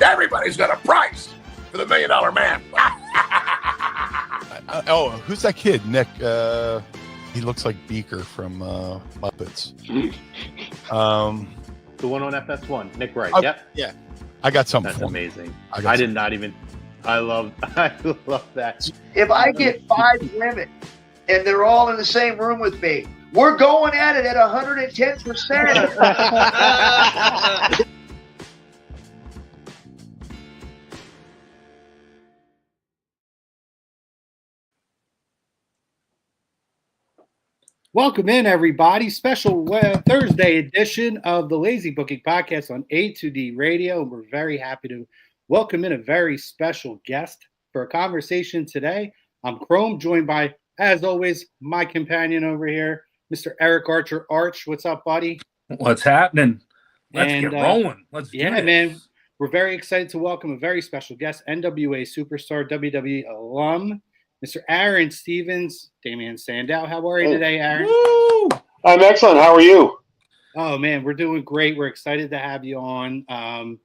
Everybody's got a price for the $1 Million Man. Who's that kid? Nick. He looks like Beaker from Muppets. The one on FS1, Nick Wright. Yep. Yeah. I got something. That's for amazing. I did not even. I love that. If I get 5 women and they're all in the same room with me, we're going at it at 110%. Welcome in, everybody. Special Thursday edition of the Lazy Booking Podcast on A2D Radio. We're very happy to welcome in a very special guest for a conversation today. I'm Chrome, joined by, as always, my companion over here, Mr. Eric Archer. Arch, what's up, buddy? What's happening? Let's get rolling. Let's do this. Man. We're very excited to welcome a very special guest, NWA Superstar, WWE alum, Mr. Aron Stevens, Damien Sandow. How are you today, Aron? Woo! I'm excellent. How are you? Oh, man, we're doing great. We're excited to have you on. I'm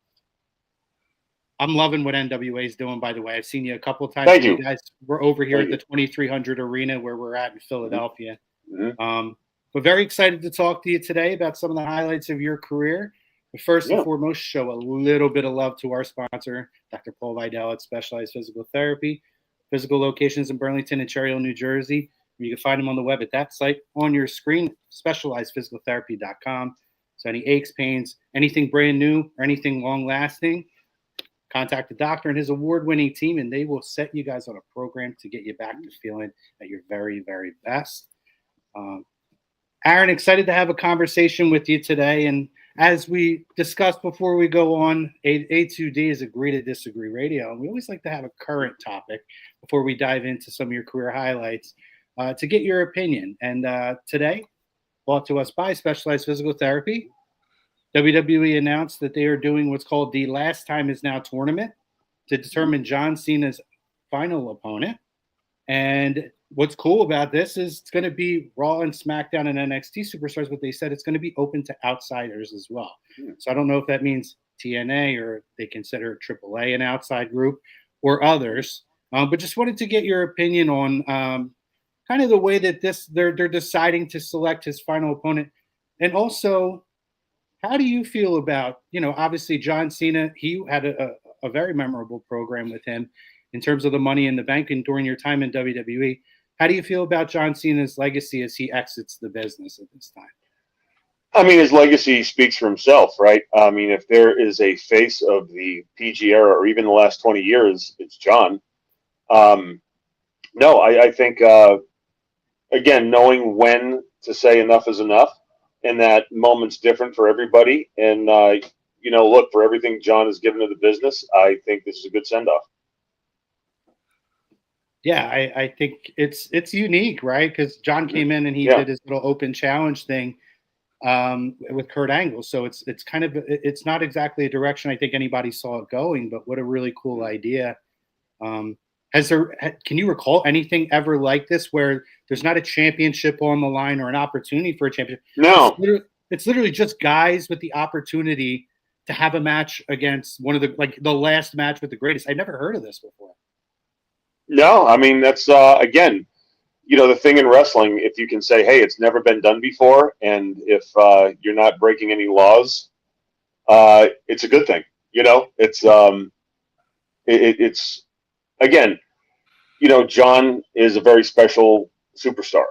loving what NWA is doing, by the way. I've seen you a couple of times. Thank you. Guys, we're over here at the 2300 Arena where we're at in Philadelphia. Mm-hmm. We're very excited to talk to you today about some of the highlights of your career. But first and foremost, show a little bit of love to our sponsor, Dr. Paul Vidal at Specialized Physical Therapy. Physical locations in Burlington and Cherry Hill, New Jersey. You can find them on the web at that site on your screen, specializedphysicaltherapy.com. So any aches, pains, anything brand new or anything long-lasting, contact the doctor and his award-winning team, and they will set you guys on a program to get you back to feeling at your very, very best. Aron, excited to have a conversation with you today. And as we discussed before we go on, A2D is Agree to Disagree Radio. And we always like to have a current topic before we dive into some of your career highlights to get your opinion. And today, brought to us by Specialized Physical Therapy, WWE announced that they are doing what's called the Last Time Is Now tournament to determine John Cena's final opponent. And what's cool about this is it's going to be Raw and SmackDown and NXT Superstars, but they said it's going to be open to outsiders as well. So I don't know if that means TNA or they consider AAA an outside group or others. But just wanted to get your opinion on kind of the way that they're deciding to select his final opponent. And also, how do you feel about, obviously John Cena, he had a very memorable program with him in terms of the Money in the Bank and during your time in WWE. How do you feel about John Cena's legacy as he exits the business at this time? I mean, his legacy speaks for himself, right? I mean, if there is a face of the PG era or even the last 20 years, it's John. No, I think, again, knowing when to say enough is enough and that moment's different for everybody. And, look, for everything John has given to the business, I think this is a good send-off. Yeah, I think it's unique, right? Because John came in and he did his little open challenge thing with Kurt Angle. So it's kind of, it's not exactly a direction I think anybody saw it going, but what a really cool idea. Can you recall anything ever like this where there's not a championship on the line or an opportunity for a championship? No. It's literally just guys with the opportunity to have a match against one of the last match with the greatest. I never heard of this before. No, I mean, that's, again, the thing in wrestling, if you can say, hey, it's never been done before, and if you're not breaking any laws, it's a good thing. It's again, John is a very special superstar.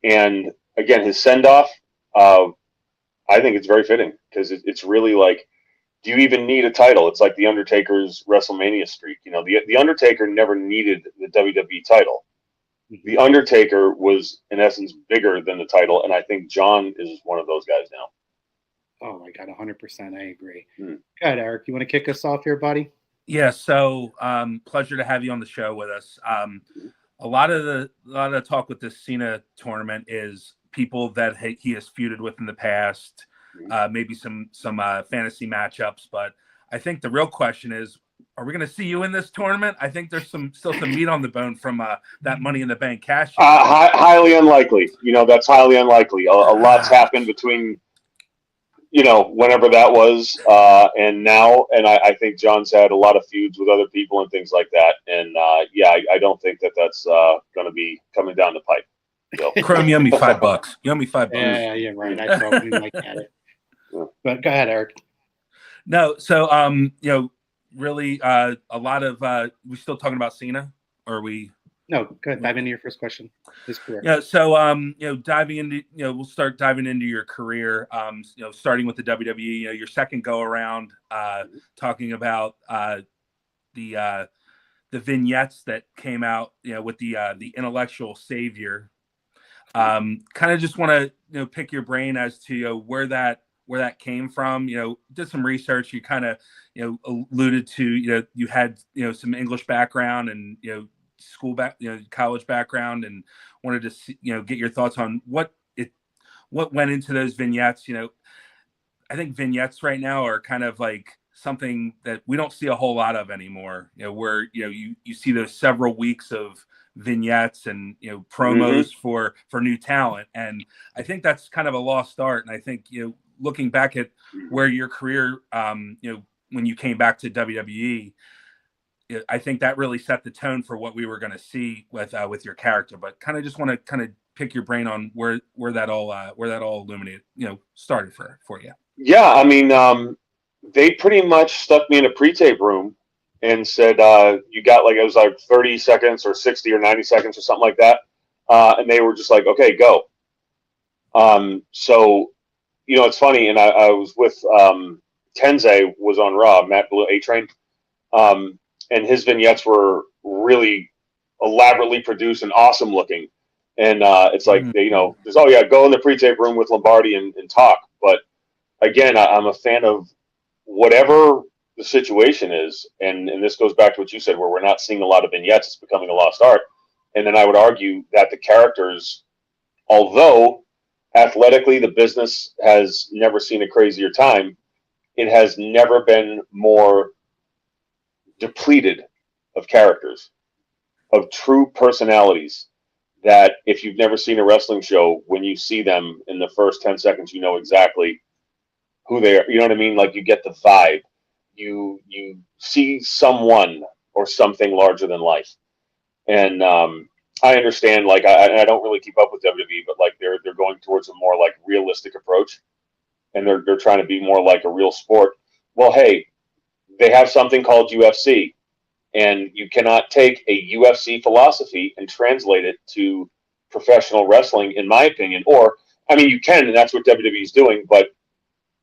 And, again, his send-off, I think it's very fitting because it's really like, do you even need a title? It's like The Undertaker's WrestleMania streak. The Undertaker never needed the WWE title. The Undertaker was, in essence, bigger than the title, and I think John is one of those guys now. Oh, my God, 100%. I agree. Go ahead, Eric. You want to kick us off here, buddy? Yeah, so pleasure to have you on the show with us. A lot of the talk with this Cena tournament is people that he has feuded with in the past, maybe some fantasy matchups. But I think the real question is, are we going to see you in this tournament? I think there's still some meat on the bone from that Money in the Bank cash. Highly unlikely. That's highly unlikely. A lot's happened between whenever that was, and now, and I think John's had a lot of feuds with other people and things like that, and I don't think that's going to be coming down the pipe. So. Chrome, you owe me $5. You owe me $5. Yeah, right. I probably might get it. But go ahead, Eric. No, so really, a lot of we still talking about Cena, or are we? No, go ahead. Dive into your first question. His career. Yeah, so diving into we'll start diving into your career. Starting with the WWE. Your second go around, talking about the vignettes that came out. With the intellectual savior. Kind of just want to pick your brain as to where that came from. Did some research. You kind of alluded to you had some English background and school college background, and wanted to see, get your thoughts on what went into those vignettes. I think vignettes right now are kind of like something that we don't see a whole lot of anymore. Where you see those several weeks of vignettes and promos for new talent, and I think that's kind of a lost art. And I think looking back at where your career, when you came back to WWE, I think that really set the tone for what we were going to see with your character. But kind of just want to kind of pick your brain on where that all illuminated, started for you. Yeah, I mean, they pretty much stuck me in a pre-tape room and said, you got it was like 30 seconds or 60 or 90 seconds or something like that. And they were just like, okay, go. So, it's funny. And I was with Tensei was on Raw, Matt Blue A-Train. And his vignettes were really elaborately produced and awesome looking. And it's like, there's, go in the pre-tape room with Lombardi and talk. But again, I'm a fan of whatever the situation is. And this goes back to what you said, where we're not seeing a lot of vignettes. It's becoming a lost art. And then I would argue that the characters, although athletically the business has never seen a crazier time, it has never been more depleted of characters, of true personalities, that if you've never seen a wrestling show, when you see them in the first 10 seconds, you know exactly who they are. You know what I mean? Like, you get the vibe. You see someone or something larger than life. And I understand, like, I don't really keep up with WWE, but like they're going towards a more like realistic approach, and they're trying to be more like a real sport. Well, hey, they have something called UFC, and you cannot take a UFC philosophy and translate it to professional wrestling, in my opinion. Or, I mean, you can, and that's what WWE is doing. But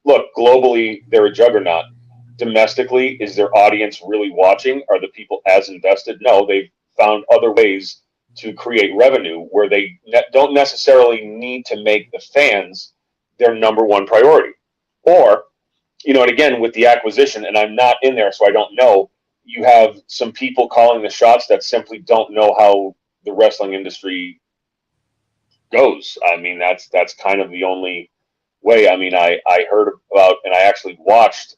look, globally, they're a juggernaut. Domestically, is their audience really watching? Are the people as invested? No, they've found other ways to create revenue where they don't necessarily need to make the fans their number one priority. Or, and again, with the acquisition, and I'm not in there, so I don't know, you have some people calling the shots that simply don't know how the wrestling industry goes. I mean, that's kind of the only way. I mean, I heard about, and I actually watched,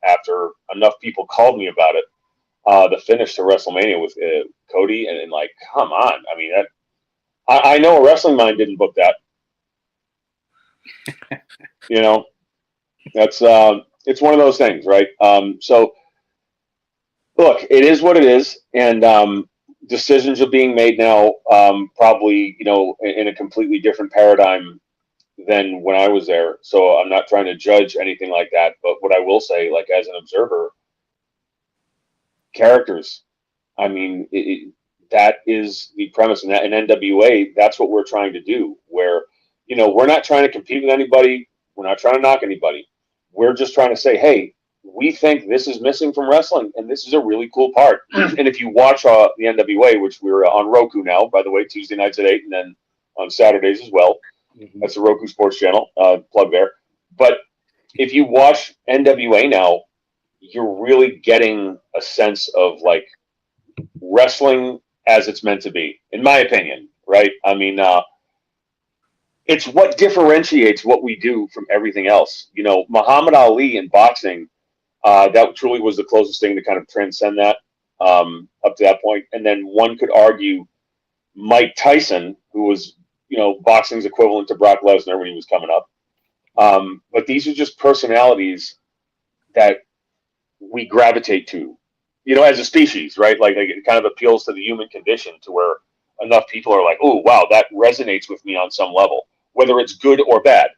after enough people called me about it, the finish to WrestleMania with Cody, and like, come on. I mean, I know a Wrestling Mind didn't book that. That's it's one of those things, right? So look, it is what it is, and decisions are being made now, probably in a completely different paradigm than when I was there. So I'm not trying to judge anything like that, but what I will say, like, as an observer, characters, I mean, that is the premise, and that in NWA, that's what we're trying to do, where we're not trying to compete with anybody, we're not trying to knock anybody, we're just trying to say, hey, we think this is missing from wrestling, and this is a really cool part. And if you watch the NWA, which we're on Roku now, by the way, Tuesday nights at 8, and then on Saturdays as well. That's the Roku Sports channel, plug there. But if you watch NWA now, you're really getting a sense of like wrestling as it's meant to be, in my opinion, right? I mean, it's what differentiates what we do from everything else. Muhammad Ali in boxing, that truly was the closest thing to kind of transcend that up to that point. And then one could argue Mike Tyson, who was, boxing's equivalent to Brock Lesnar when he was coming up. But these are just personalities that we gravitate to, as a species, right? Like it kind of appeals to the human condition to where enough people are like, oh, wow, that resonates with me on some level, whether it's good or bad.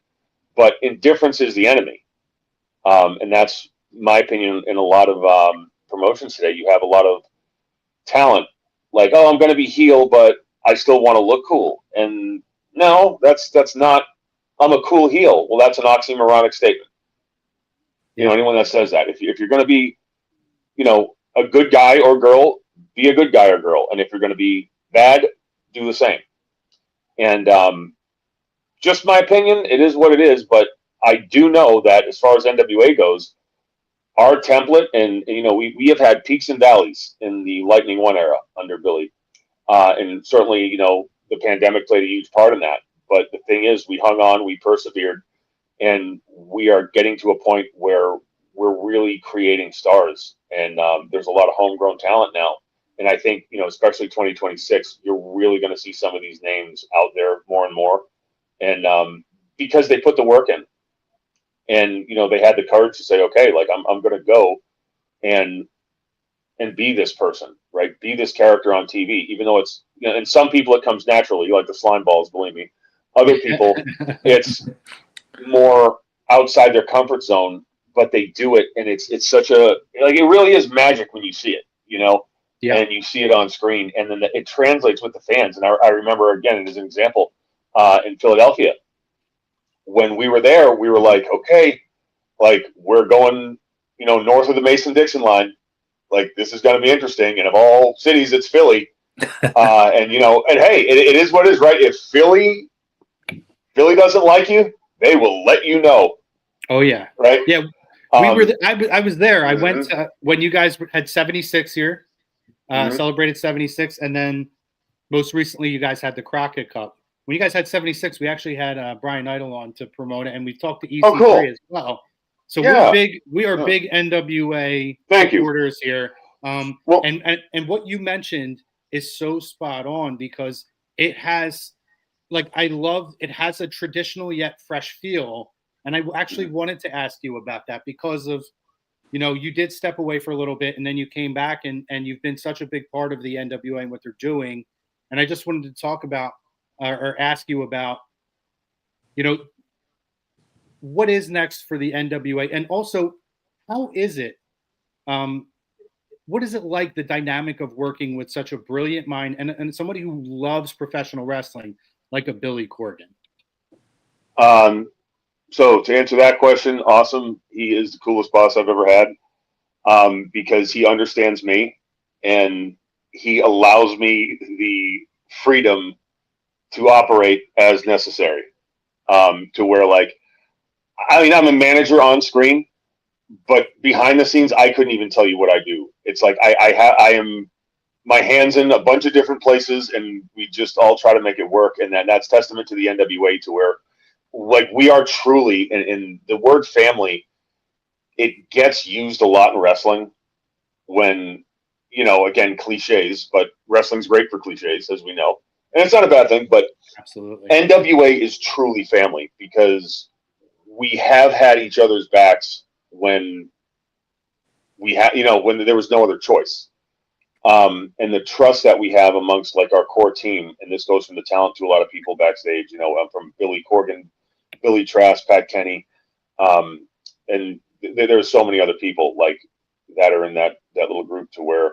But indifference is the enemy. And that's my opinion in a lot of promotions today. You have a lot of talent like, oh, I'm going to be heel, but I still want to look cool. And no, that's not, I'm a cool heel. Well, that's an oxymoronic statement. Anyone that says that, if you're going to be, a good guy or girl, be a good guy or girl. And if you're going to be bad, do the same. And just my opinion, it is what it is. But I do know that as far as NWA goes, our template, and we have had peaks and valleys in the Lightning One era under Billy, and certainly the pandemic played a huge part in that. But the thing is, we hung on, we persevered, and we are getting to a point where we're really creating stars. And there's a lot of homegrown talent now. And I think especially 2026, you're really going to see some of these names out there more and more, and because they put the work in. And they had the courage to say, okay, like I'm going to go and be this person, right? Be this character on TV, even though it's and some people it comes naturally, like the slime balls, believe me. Other people, it's more outside their comfort zone, but they do it, and it's such a it really is magic when you see it, Yeah. and you see it on screen, and then it translates with the fans. And I remember again as an example in Philadelphia. When we were there, we were like, okay, like we're going, north of the Mason-Dixon line. Like this is going to be interesting. And of all cities, it's Philly. And hey, it is what it is, right? If Philly doesn't like you, they will let you know. Oh yeah. Right. Yeah. We were. I was there. I went when you guys had 76 here, celebrated 76, and then most recently you guys had the Crockett Cup. When you guys had 76, we actually had Brian Idol on to promote it, and we talked to EC3 as well. So we're big. We are big NWA supporters here. And what you mentioned is so spot on because it has, it has a traditional yet fresh feel. And I actually wanted to ask you about that because of, you did step away for a little bit, and then you came back, and you've been such a big part of the NWA and what they're doing. And I just wanted to talk about. Or ask you about, what is next for the NWA, and also how is it? What is it like, the dynamic of working with such a brilliant mind and somebody who loves professional wrestling like a Billy Corgan? So to answer that question, awesome. He is the coolest boss I've ever had, because he understands me and he allows me the freedom to operate as necessary, to where I'm a manager on screen, but behind the scenes, I couldn't even tell you what I do. It's like I am my hands in a bunch of different places, and we just all try to make it work. And that's testament to the NWA, to where we are truly, and the word family, it gets used a lot in wrestling when, again, cliches, but wrestling's great for cliches, as we know. And it's not a bad thing, but absolutely, NWA is truly family because we have had each other's backs when we had, when there was no other choice. And the trust that we have amongst our core team, and this goes from the talent to a lot of people backstage, from Billy Corgan, Billy Trask, Pat Kenny, and there's so many other people that are in that little group, to where,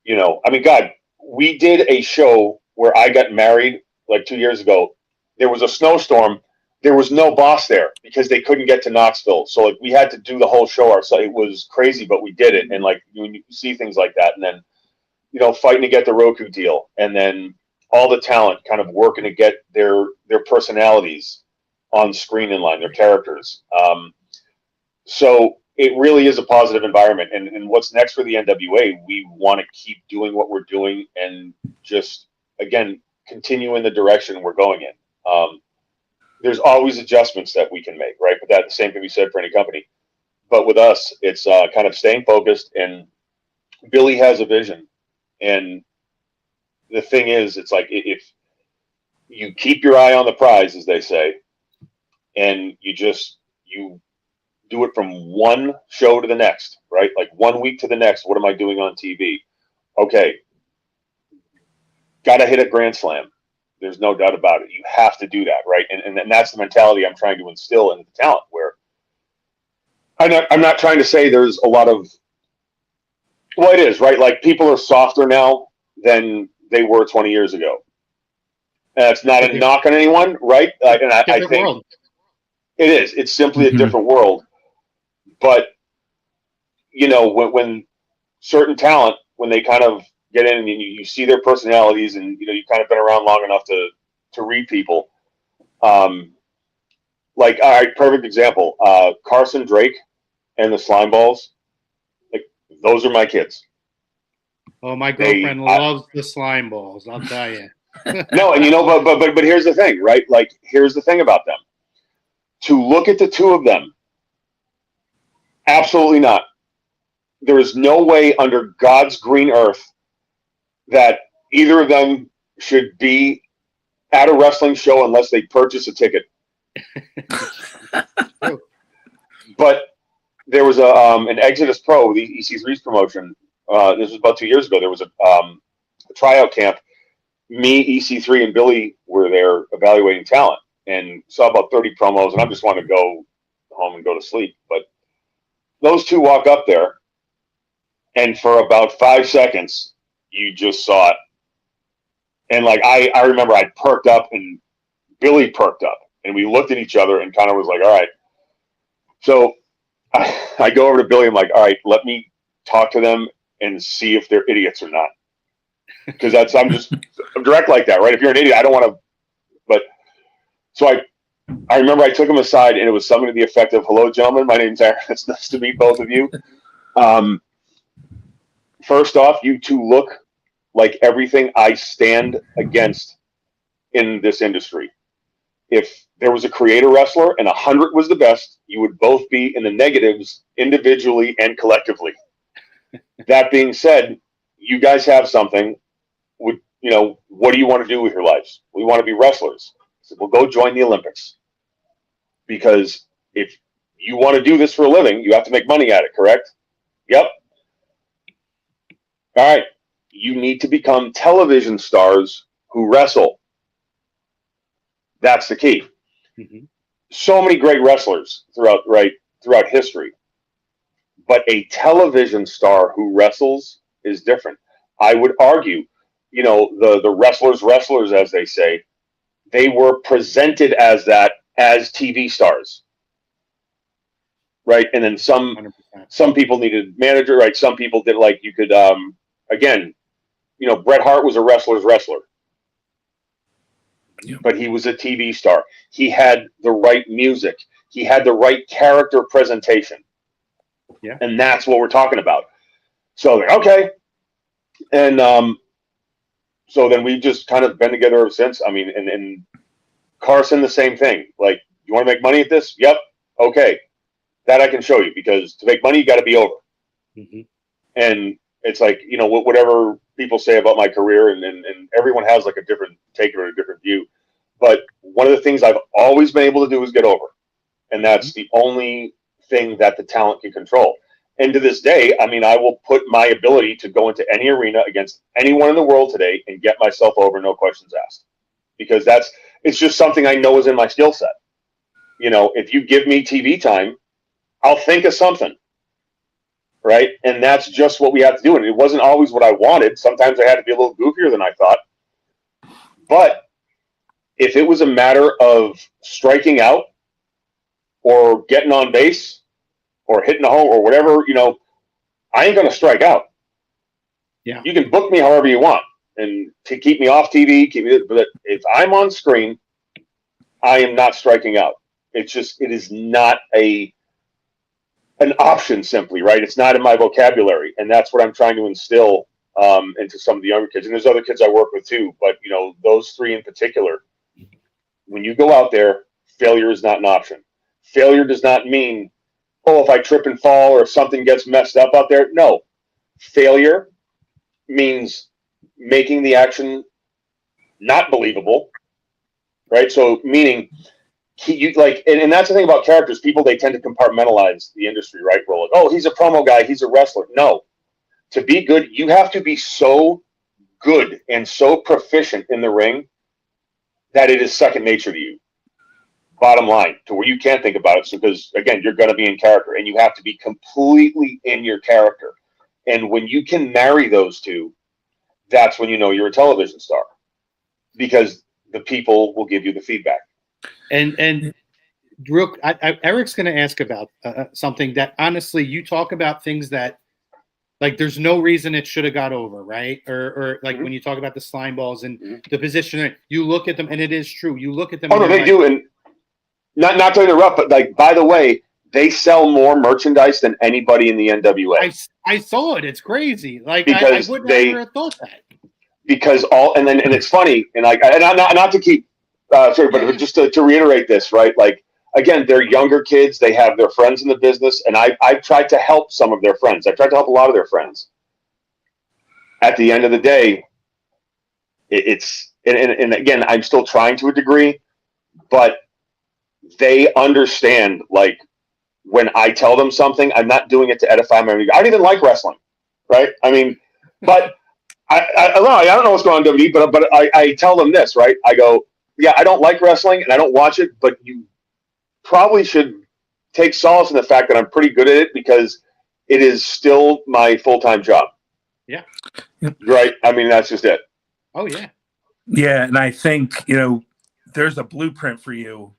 God, we did a show where I got married 2 years ago. There was a snowstorm. There was no boss there because they couldn't get to Knoxville. So we had to do the whole show ourselves. It was crazy, but we did it. And when you see things like that, and then, fighting to get the Roku deal, and then all the talent kind of working to get their personalities on screen in line, their characters. So it really is a positive environment. And what's next for the NWA? We want to keep doing what we're doing and just, again, continue in the direction we're going in. There's always adjustments that we can make, right? But that the same can be said for any company. But with us, it's kind of staying focused, and Billy has a vision. And the thing is, it's if you keep your eye on the prize, as they say, and you do it from one show to the next, right? Like 1 week to the next. What am I doing on TV? Okay, got to hit a grand slam. There's no doubt about it. You have to do that, right? And that's the mentality I'm trying to instill into the talent. Where I'm not trying to say there's a lot of, well, it is, right? Like people are softer now than they were 20 years ago. And that's not a knock on anyone, right? And I think world. It is. It's simply a different world. But, you know, when certain talent, when they kind of get in and you see their personalities and, you know, you've kind of been around long enough to read people. Like, all right, perfect example. Carson Drake and the Slime Balls. Like, those are my kids. Oh, my girlfriend loves the Slime Balls, I'll tell you. No, and you know, but here's the thing, right? Like, here's the thing about them. To look at the two of them, absolutely not. There is no way under God's green earth that either of them should be at a wrestling show unless they purchase a ticket. But there was an Exodus Pro, the EC3's promotion. This was about 2 years ago. There was a tryout camp. Me, EC3, and Billy were there evaluating talent and saw about 30 promos, and I just wanted to go home and go to sleep. But those two walk up there, and for about 5 seconds, you just saw it. And, like, I remember I perked up, and Billy perked up, and we looked at each other and kind of was like, all right. So I go over to Billy. I'm like, all right, let me talk to them and see if they're idiots or not. Because I'm direct like that, right? If you're an idiot, I don't want to. But so I remember I took him aside, and it was something to the effect of, "Hello, gentlemen. My name's Aron. It's nice to meet both of you. First off, you two look like everything I stand against in this industry. If there was a creator wrestler and 100 was the best, you would both be in the negatives individually and collectively. That being said, you guys have something. You know, what do you want to do with your lives? We want to be wrestlers. I said, well, go join the Olympics. Because if you want to do this for a living, you have to make money at it, correct? Yep. All right. You need to become television stars who wrestle. That's the key. Mm-hmm. So many great wrestlers throughout history. But a television star who wrestles is different. I would argue, you know, the wrestlers, as they say, they were presented as that as TV stars, right? And then some people needed manager, right? Some people did, like, you could, again, you know, Bret Hart was a wrestler's wrestler, but he was a TV star. He had the right music. He had the right character presentation. Yeah. And that's what we're talking about. So, like, okay. And so then we've just kind of been together ever since. I mean, and Carson, the same thing. Like, you want to make money at this? Yep. Okay. That I can show you, because to make money, you got to be over. Mm-hmm. And it's like, you know, whatever people say about my career, and everyone has like a different take or a different view. But one of the things I've always been able to do is get over. And that's the only thing that the talent can control. And to this day, I mean, I will put my ability to go into any arena against anyone in the world today and get myself over, no questions asked. Because it's just something I know is in my skill set. You know, if you give me TV time, I'll think of something. Right? And that's just what we have to do. And it wasn't always what I wanted. Sometimes I had to be a little goofier than I thought. But if it was a matter of striking out or getting on base or hitting a home or whatever, you know, I ain't going to strike out. Yeah. You can book me however you want and to keep me off TV, but if I'm on screen, I am not striking out. It is not an option simply, right? It's not in my vocabulary. And that's what I'm trying to instill into some of the younger kids. And there's other kids I work with too, but you know, those three in particular, when you go out there, failure is not an option. Failure does not mean, oh, if I trip and fall or if something gets messed up out there. No. Failure means making the action not believable, right? So meaning and that's the thing about characters. People, they tend to compartmentalize the industry, right? We're like, oh, he's a promo guy, he's a wrestler. No, to be good, you have to be so good and so proficient in the ring that it is second nature to you. Bottom line, to where you can't think about it. So, because again, you're going to be in character, and you have to be completely in your character. And when you can marry those two, that's when you know you're a television star, because the people will give you the feedback. And Eric's going to ask about something that, honestly, you talk about things that, like, there's no reason it should have got over, right? Or like when you talk about the slime balls and the position, you look at them, and it is true. You look at them. Oh no, they do. And not to interrupt, but like, by the way, they sell more merchandise than anybody in the NWA. I saw it. It's crazy. Like, because I wouldn't ever have thought that. Because and it's funny, and like, and not to keep sorry, but just to reiterate this, right? Like, again, they're younger kids. They have their friends in the business, and I've tried to help some of their friends. I've tried to help a lot of their friends. At the end of the day, it's and again, I'm still trying to a degree, but they understand, like, when I tell them something, I'm not doing it to edify my ego. I don't even like wrestling, right? I mean, but I don't know what's going on in WWE, but I tell them this, right? I go, yeah, I don't like wrestling and I don't watch it, but you probably should take solace in the fact that I'm pretty good at it, because it is still my full-time job. Yeah. Right? I mean, that's just it. Oh, yeah. Yeah, and I think, there's a blueprint for you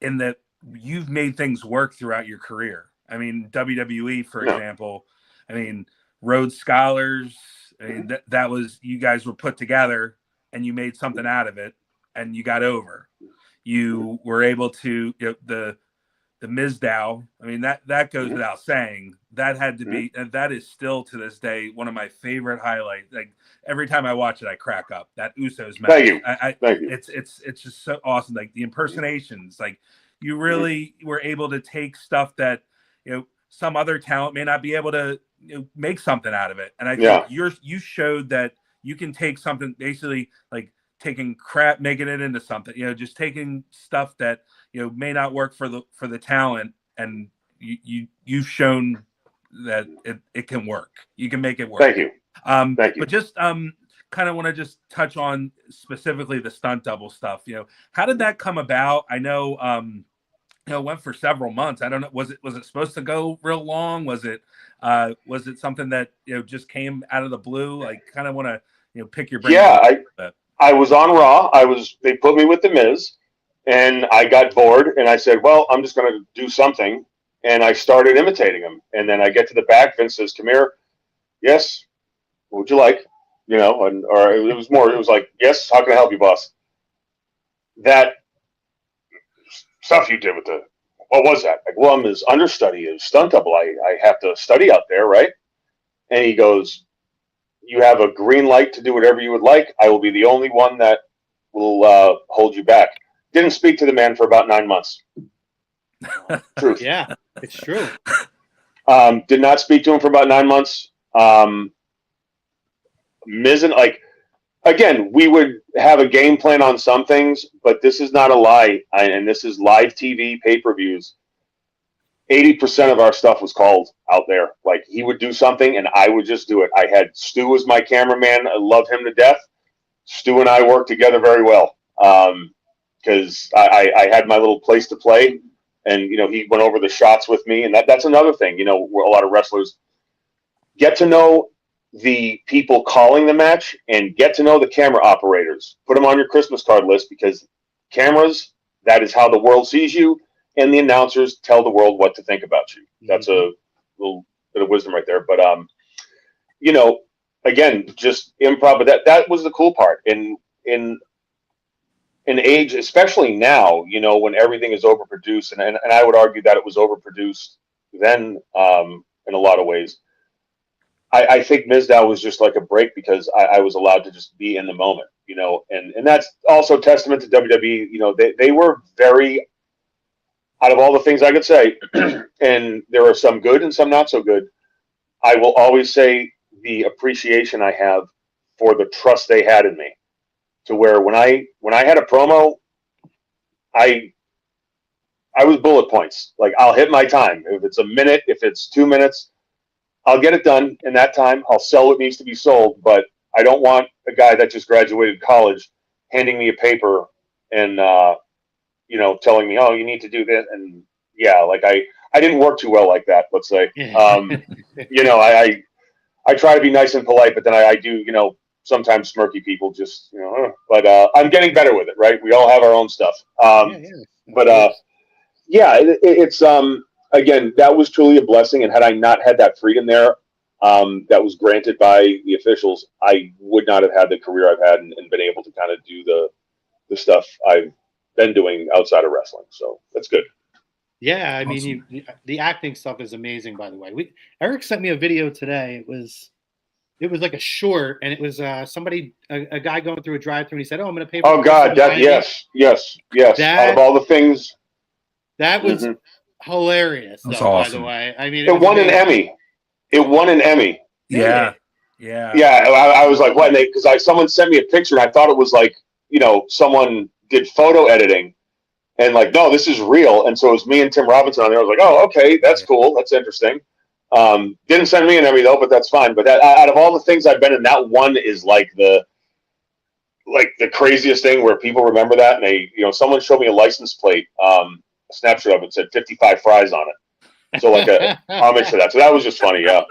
in that you've made things work throughout your career. I mean, WWE, for example, I mean, Rhodes Scholars, I mean, that was, you guys were put together and you made something out of it and you got over. You were able to, the Mizdow, I mean, that goes without saying. That had to be, and that is still to this day one of my favorite highlights. Like, every time I watch it, I crack up. That Usos match. Thank you. Thank you. It's just so awesome. Like, the impersonations, like, you really were able to take stuff that, some other talent may not be able to make something out of it. And I think you showed that you can take something, basically like taking crap, making it into something, just taking stuff that, may not work for the talent. And you've shown that it can work. You can make it work. Thank you. Thank you. But just, kind of want to just touch on specifically the stunt double stuff. How did that come about? I know, it went for several months. I don't know. Was it supposed to go real long? Was it something that, just came out of the blue? Like, kind of want to, pick your brain. Yeah. I was on Raw. They put me with The Miz, and I got bored, and I said, well, I'm just going to do something. And I started imitating him. And then I get to the back. Vince says, come here. Yes. What would you like? Or it was like, yes, how can I help you, boss? That stuff you did with what was that? Like, well, I'm his understudy, his stunt double. I have to study out there, right? And he goes, you have a green light to do whatever you would like. I will be the only one that will hold you back. Didn't speak to the man for about 9 months. Truth. Yeah, it's true. Did not speak to him for about 9 months. Miz and, like, again, we would have a game plan on some things, but this is not a lie, and this is live TV pay-per-views. 80% of our stuff was called out there. Like, he would do something, and I would just do it. I had Stu as my cameraman. I love him to death. Stu and I worked together very well, because I had my little place to play, and, he went over the shots with me, and that's another thing, where a lot of wrestlers get to know the people calling the match and get to know the camera operators. Put them on your Christmas card list, because cameras, that is how the world sees you, and the announcers tell the world what to think about you. That's a little bit of wisdom right there. But, again, just improv, but that was the cool part. In an age, especially now, when everything is overproduced, and I would argue that it was overproduced then in a lot of ways. I think Mizdow was just like a break, because I was allowed to just be in the moment, and that's also testament to WWE. They were very, out of all the things I could say, and there are some good and some not so good, I will always say the appreciation I have for the trust they had in me, to where when I had a promo, I I was bullet points. Like, I'll hit my time. If it's a minute, if it's 2 minutes, I'll get it done in that time. I'll sell what needs to be sold, but I don't want a guy that just graduated college handing me a paper and, you know, telling me, oh, you need to do this. And yeah, like I didn't work too well like that, let's say. You know, I try to be nice and polite, but then I do, you know, sometimes smirky people just, you know, but I'm getting better with it, right? We all have our own stuff. But it's again, that was truly a blessing. And had I not had that freedom there, that was granted by the officials, I would not have had the career I've had and been able to kind of do the stuff I've been doing outside of wrestling. So that's good. Yeah, I mean, the acting stuff is amazing. By the way, Eric sent me a video today. It was like a short, and it was somebody, a guy going through a drive-through, and he said, "Oh, I'm going to pay." Oh God, yes. Out of all the things, that was hilarious. That's though, awesome. By the way, I mean, it won an Emmy. It won an Emmy. Yeah. I was like, what? Because someone sent me a picture, and I thought it was like, you know, someone did photo editing. And like, no, this is real. And so it was me and Tim Robinson on there. I was like, oh, okay, that's cool. That's interesting. Didn't send me an Emmy though, but that's fine. But out of all the things I've been in, that one is like the craziest thing where people remember that. And they, you know, someone showed me a license plate, a snapshot of it, said 55 fries on it. So like a homage to that. So that was just funny. Yeah.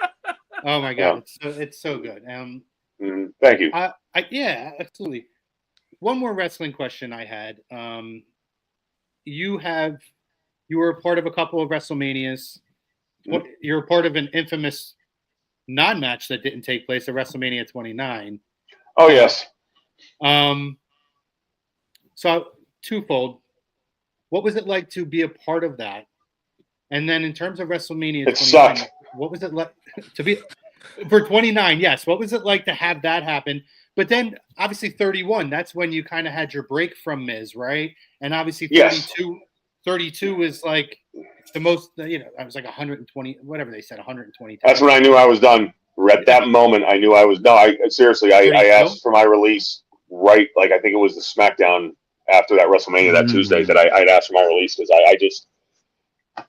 Oh my God. Yeah. It's so good. Thank you. Yeah, absolutely. One more wrestling question I had. You were a part of a couple of WrestleManias. You're a part of an infamous non-match that didn't take place at WrestleMania 29. Oh yes. So twofold. What was it like to be a part of that? And then in terms of WrestleMania 29, sucked. What was it like to be for 29? Yes. What was it like to have that happen? But then obviously 31, that's when you kind of had your break from Miz, right? And obviously 32 is like the most, you know, I was like 120, whatever they said, 120. That's when I knew I was done. At that moment, I knew I was done. I asked for my release right, like I think it was the SmackDown after that WrestleMania that Tuesday that I'd asked for my release because I just,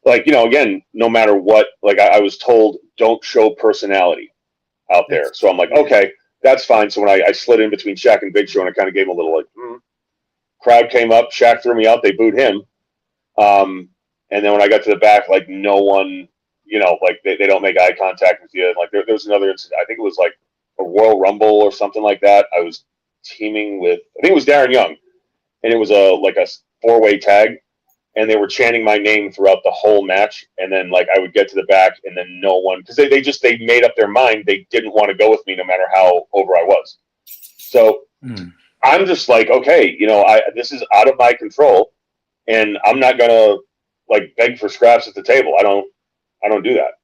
like, you know, again, no matter what, like I was told, don't show personality out there. So I'm like, okay. That's fine. So when I slid in between Shaq and Big Show and I kind of gave him a little like, crowd came up, Shaq threw me out, they booed him. And then when I got to the back, like no one, you know, like they don't make eye contact with you. And like there was another incident. I think it was like a Royal Rumble or something like that. I was teaming with, I think it was Darren Young, and it was a 4-way tag. And they were chanting my name throughout the whole match. And then like I would get to the back and then no one, because they made up their mind. They didn't want to go with me no matter how over I was. So I'm just like, okay, you know, this is out of my control and I'm not going to like beg for scraps at the table. I don't do that.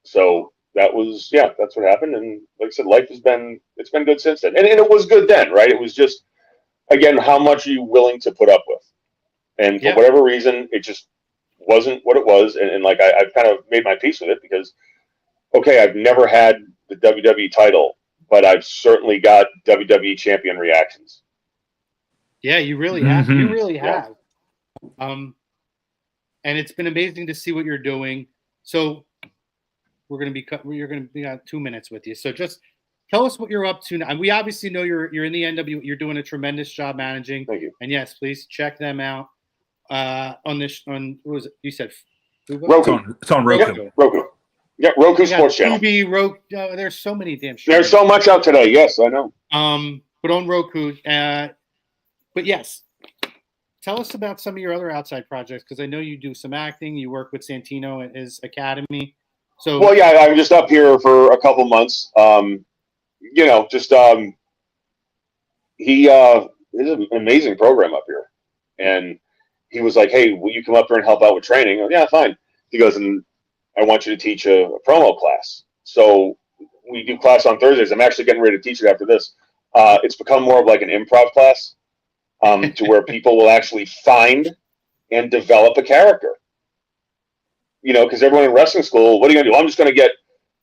So that was, that's what happened. And like I said, it's been good since then. And it was good then, right? It was just, again, how much are you willing to put up with? And for whatever reason, it just wasn't what it was. And like, I've kind of made my peace with it because, okay, I've never had the WWE title, but I've certainly got WWE champion reactions. Yeah, you really have. You really have. And it's been amazing to see what you're doing. So you're going to be 2 minutes with you. So just tell us what you're up to now. And we obviously know you're in the NWA. You're doing a tremendous job managing. Thank you. And yes, please check them out. On what was it? You said Roku. It's on Roku. Roku. Yeah, Roku Sports Channel. Roku. There's so many damn shows. There's so much out today. Yes, I know. But on Roku. But yes, tell us about some of your other outside projects because I know you do some acting. You work with Santino at his academy. So well, yeah, I'm just up here for a couple months. You know, just he is an amazing program up here, and he was like, hey, will you come up here and help out with training? Go, yeah, fine. He goes, and I want you to teach a promo class. So we do class on Thursdays. I'm actually getting ready to teach it after this. It's become more of like an improv class to where people will actually find and develop a character. You know, because everyone in wrestling school, what are you going to do? I'm just going to get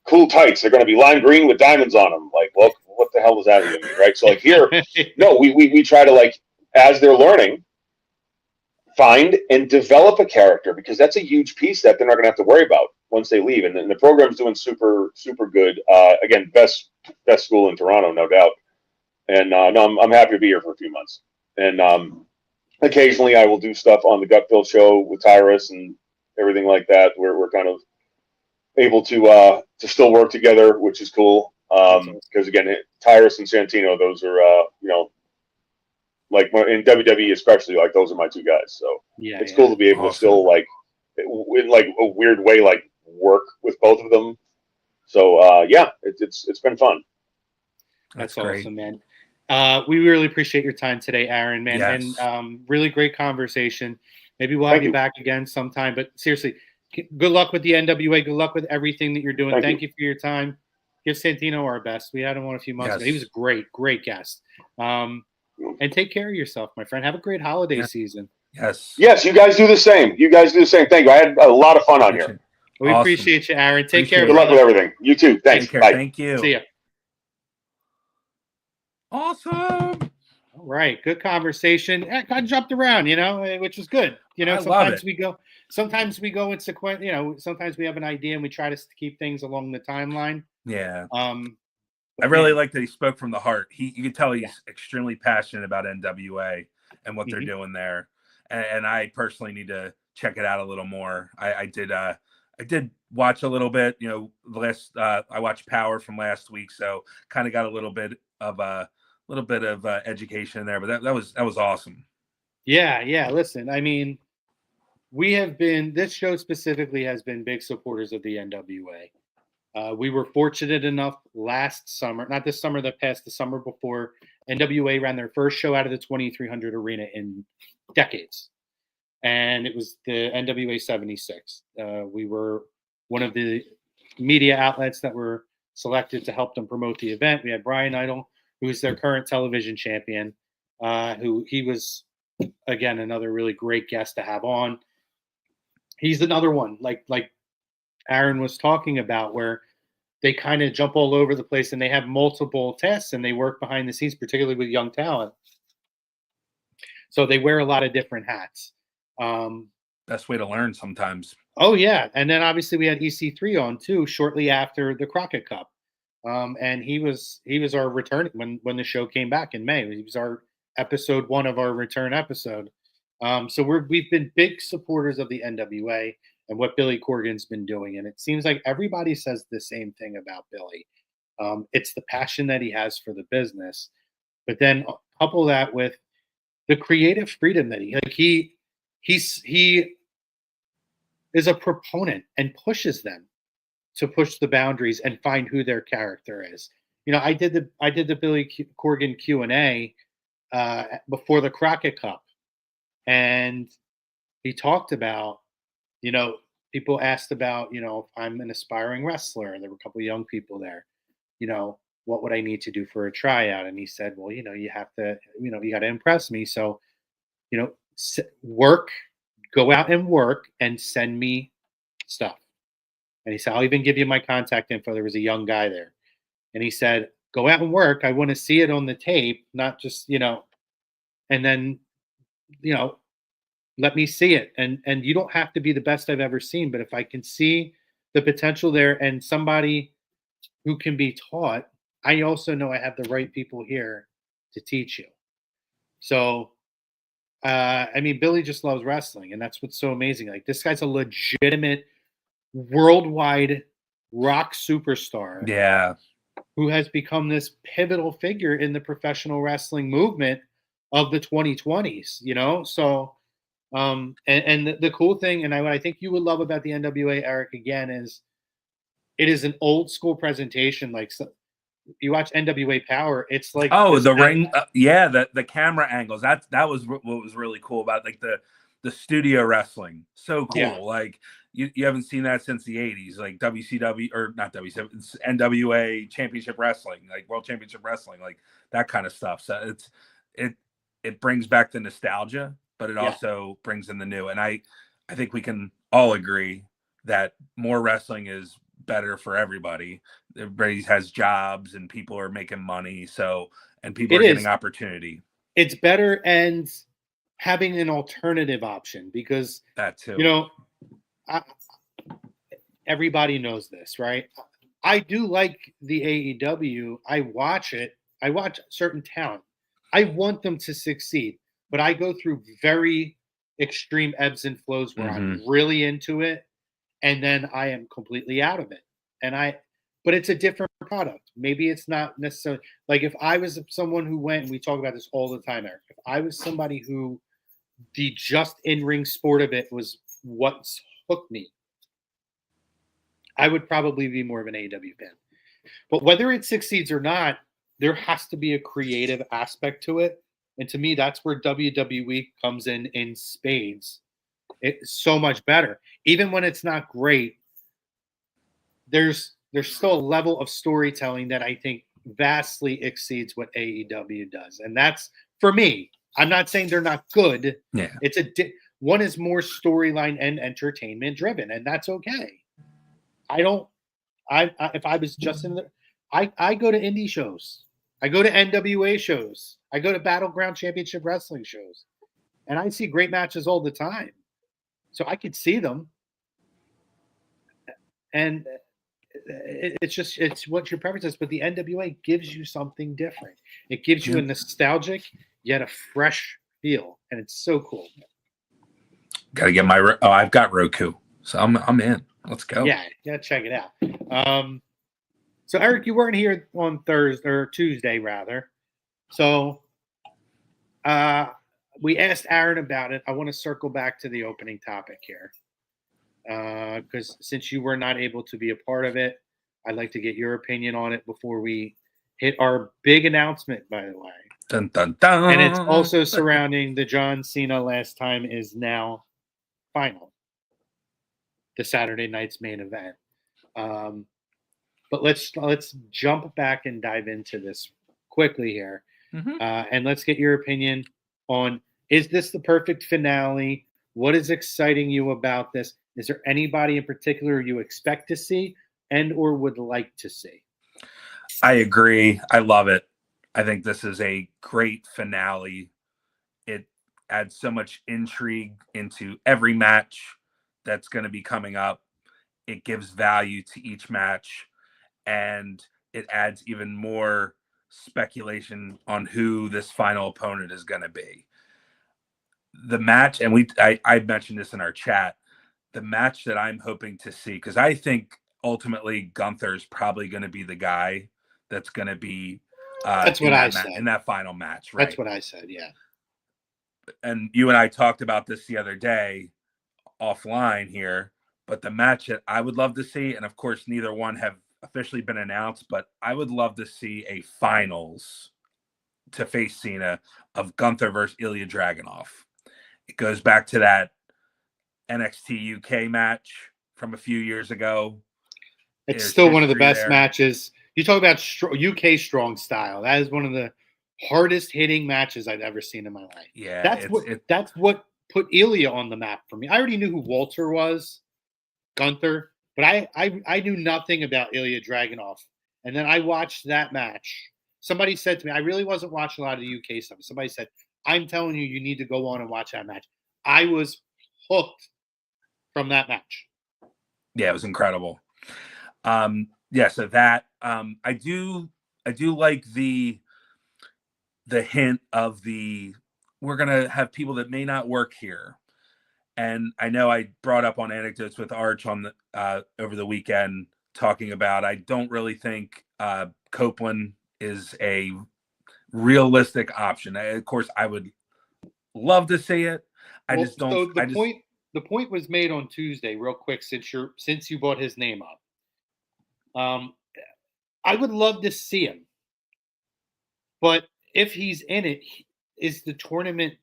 cool tights. They're going to be lime green with diamonds on them. Like, well, what the hell does that mean, right? So like here, no, we try to like, as they're learning, find and develop a character, because that's a huge piece that they're not going to have to worry about once they leave. And the program's doing super, super good. Again, best school in Toronto, no doubt. And no, I'm happy to be here for a few months. And occasionally I will do stuff on the Gutfield show with Tyrus and everything like that, where we're kind of able to still work together, which is cool. Because again, Tyrus and Santino, those are like in WWE especially, like those are my two guys. So it's cool to be able to still like in like a weird way like work with both of them. So it's been fun. That's great. awesome, man. We really appreciate your time today, Aron, man. Yes. And really great conversation. Maybe we'll have you back again sometime. But seriously, good luck with the NWA. Good luck with everything that you're doing. Thank you for your time. Give Santino our best. We had him on a few months ago. He was a great guest. And take care of yourself, my friend. Have a great holiday season. Yes. Yes, you guys do the same. Thank you. I had a lot of fun on here. We appreciate you, Aron. Take care. Good luck with everything. You too. Thanks. Bye. Thank you. See ya. Awesome. All right. Good conversation. Got jumped around, which was good. Sometimes we go in sequence, sometimes we have an idea and we try to keep things along the timeline. Yeah. I really like that he spoke from the heart. You can tell he's extremely passionate about NWA and what they're doing there. And I personally need to check it out a little more. I did watch a little bit, I watched Power from last week. So kind of got a little bit of education there, but that was awesome. Yeah. Listen, I mean, this show specifically has been big supporters of the NWA. We were fortunate enough last summer, not this summer that passed, the summer before, NWA ran their first show out of the 2300 arena in decades. And it was the NWA 76. We were one of the media outlets that were selected to help them promote the event. We had Brian Idol, who's their current television champion, he was, again, another really great guest to have on. He's another one, like Aron was talking about, where they kind of jump all over the place and they have multiple tests and they work behind the scenes, particularly with young talent. So they wear a lot of different hats. Best way to learn sometimes. Oh, yeah. And then obviously we had EC3 on too, shortly after the Crockett Cup. And he was our return when the show came back in May. He was our episode 1 of our return episode. So we've been big supporters of the NWA and what Billy Corgan's been doing. And it seems like everybody says the same thing about Billy. It's the passion that he has for the business, but then couple that with the creative freedom that he is a proponent and pushes them to push the boundaries and find who their character is. I did the Billy Corgan Q&A before the Crockett Cup, and he talked about, people asked about, if I'm an aspiring wrestler, and there were a couple of young people there, what would I need to do for a tryout? And he said, well, you have to, you got to impress me. So, go out and work and send me stuff. And he said, I'll even give you my contact info. There was a young guy there. And he said, go out and work. I want to see it on the tape, not just, and then, let me see it. And you don't have to be the best I've ever seen, but if I can see the potential there and somebody who can be taught, I also know I have the right people here to teach you. So, Billy just loves wrestling, and that's what's so amazing. Like, this guy's a legitimate worldwide rock superstar. Yeah. Who has become this pivotal figure in the professional wrestling movement of the 2020s, So, and the cool thing, and what I think you would love about the NWA, Eric, again, is it is an old school presentation. Like, so you watch NWA Power, it's like, the ring. The camera angles. That was what was really cool about, like, the studio wrestling. So cool. Yeah. Like, you haven't seen that since the 80s, like WCW, or not WCW, it's NWA Championship Wrestling, like World Championship Wrestling, like that kind of stuff. So it brings back the nostalgia, but it also brings in the new. And I think we can all agree that more wrestling is better for everybody. Everybody has jobs and people are making money. So, and people are getting opportunity. It's better. And having an alternative option, because That too. you know, everybody knows this, right? I do like the AEW. I watch it. I watch certain talent. I want them to succeed, but I go through very extreme ebbs and flows where I'm really into it, and then I am completely out of it. But it's a different product. Maybe it's not necessarily like if I was someone who went, and we talk about this all the time, Eric. If I was somebody who the just in-ring sport of it was what's hooked me, I would probably be more of an AEW fan. But whether it succeeds or not, there has to be a creative aspect to it. And to me, that's where WWE comes in spades. It's so much better. Even when it's not great, there's still a level of storytelling that I think vastly exceeds what AEW does. And that's, for me, I'm not saying they're not good. Yeah. It's one is more storyline and entertainment driven, and that's okay. If I was just in the, I go to indie shows. I go to NWA shows. I go to Battleground Championship Wrestling shows. And I see great matches all the time. So I could see them. And it's what your preference is. But the NWA gives you something different. It gives you a nostalgic, yet a fresh feel. And it's so cool. Got to get I've got Roku. So I'm in. Let's go. Yeah, check it out. So Eric, you weren't here on Thursday or Tuesday, rather. So we asked Aron about it. I want to circle back to the opening topic here, because since you were not able to be a part of it, I'd like to get your opinion on it before we hit our big announcement. By the way, dun, dun, dun. And it's also surrounding the John Cena Last Time Is Now final, the Saturday night's main event. But let's jump back and dive into this quickly here. And let's get your opinion on, is this the perfect finale? What is exciting you about this? Is there anybody in particular you expect to see and or would like to see? I agree. I love it. I think this is a great finale. It adds so much intrigue into every match that's going to be coming up. It gives value to each match, and it adds even more speculation on who this final opponent is going to be. The match, and I mentioned this in our chat, the match that I'm hoping to see, because I think ultimately Gunther is probably going to be the guy that's going to be that's what I said in that final match, right? That's what I said, yeah. And you and I talked about this the other day offline here, but the match that I would love to see, and of course neither one have officially been announced, but I would love to see a finals to face Cena of Gunther versus Ilya Dragunov. It goes back to that NXT UK match from a few years ago. It's still one of the best matches. You talk about UK strong style. That is one of the hardest hitting matches I've ever seen in my life. Yeah, that's what put Ilya on the map for me. I already knew who Walter was, Gunther, but I knew nothing about Ilya Dragunov. And then I watched that match. Somebody said to me, I really wasn't watching a lot of the UK stuff. Somebody said, I'm telling you, you need to go on and watch that match. I was hooked from that match. Yeah, it was incredible. So that I do like the hint of we're gonna have people that may not work here. And I know I brought up on Anecdotes with Arch on the over the weekend talking about, I don't really think Copeland is a realistic option. Of course, I would love to see it. I just don't. So the point was made on Tuesday, real quick, since you brought his name up. I would love to see him, but if he's in it, is the tournament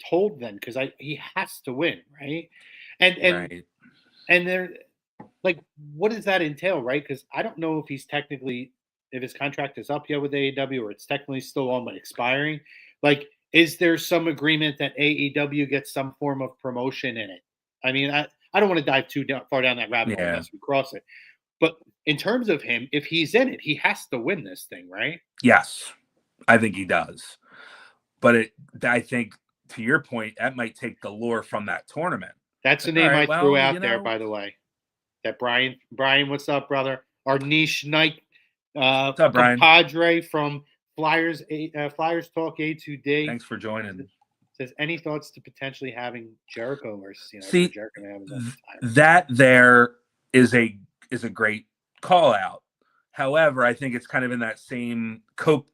told then? Because he has to win, right? And there, like, what does that entail, right? Because I don't know if if his contract is up yet with AEW, or it's technically still on but expiring. Like, is there some agreement that AEW gets some form of promotion in it? I mean, I don't want to dive too far down that rabbit hole unless we cross it. But in terms of him, if he's in it, he has to win this thing, right? Yes, I think he does. But I think to your point, that might take the lure from that tournament. That's the All name right, I threw well, out you there, know. by the way. That Brian, what's up, brother? Our niche night What's up, Brian? compadre from Flyers Talk A2D. Thanks for joining. Says, any thoughts to potentially having Jericho versus Cena? See, Jericho to have his own title. that there is a great call out. However, I think it's kind of in that same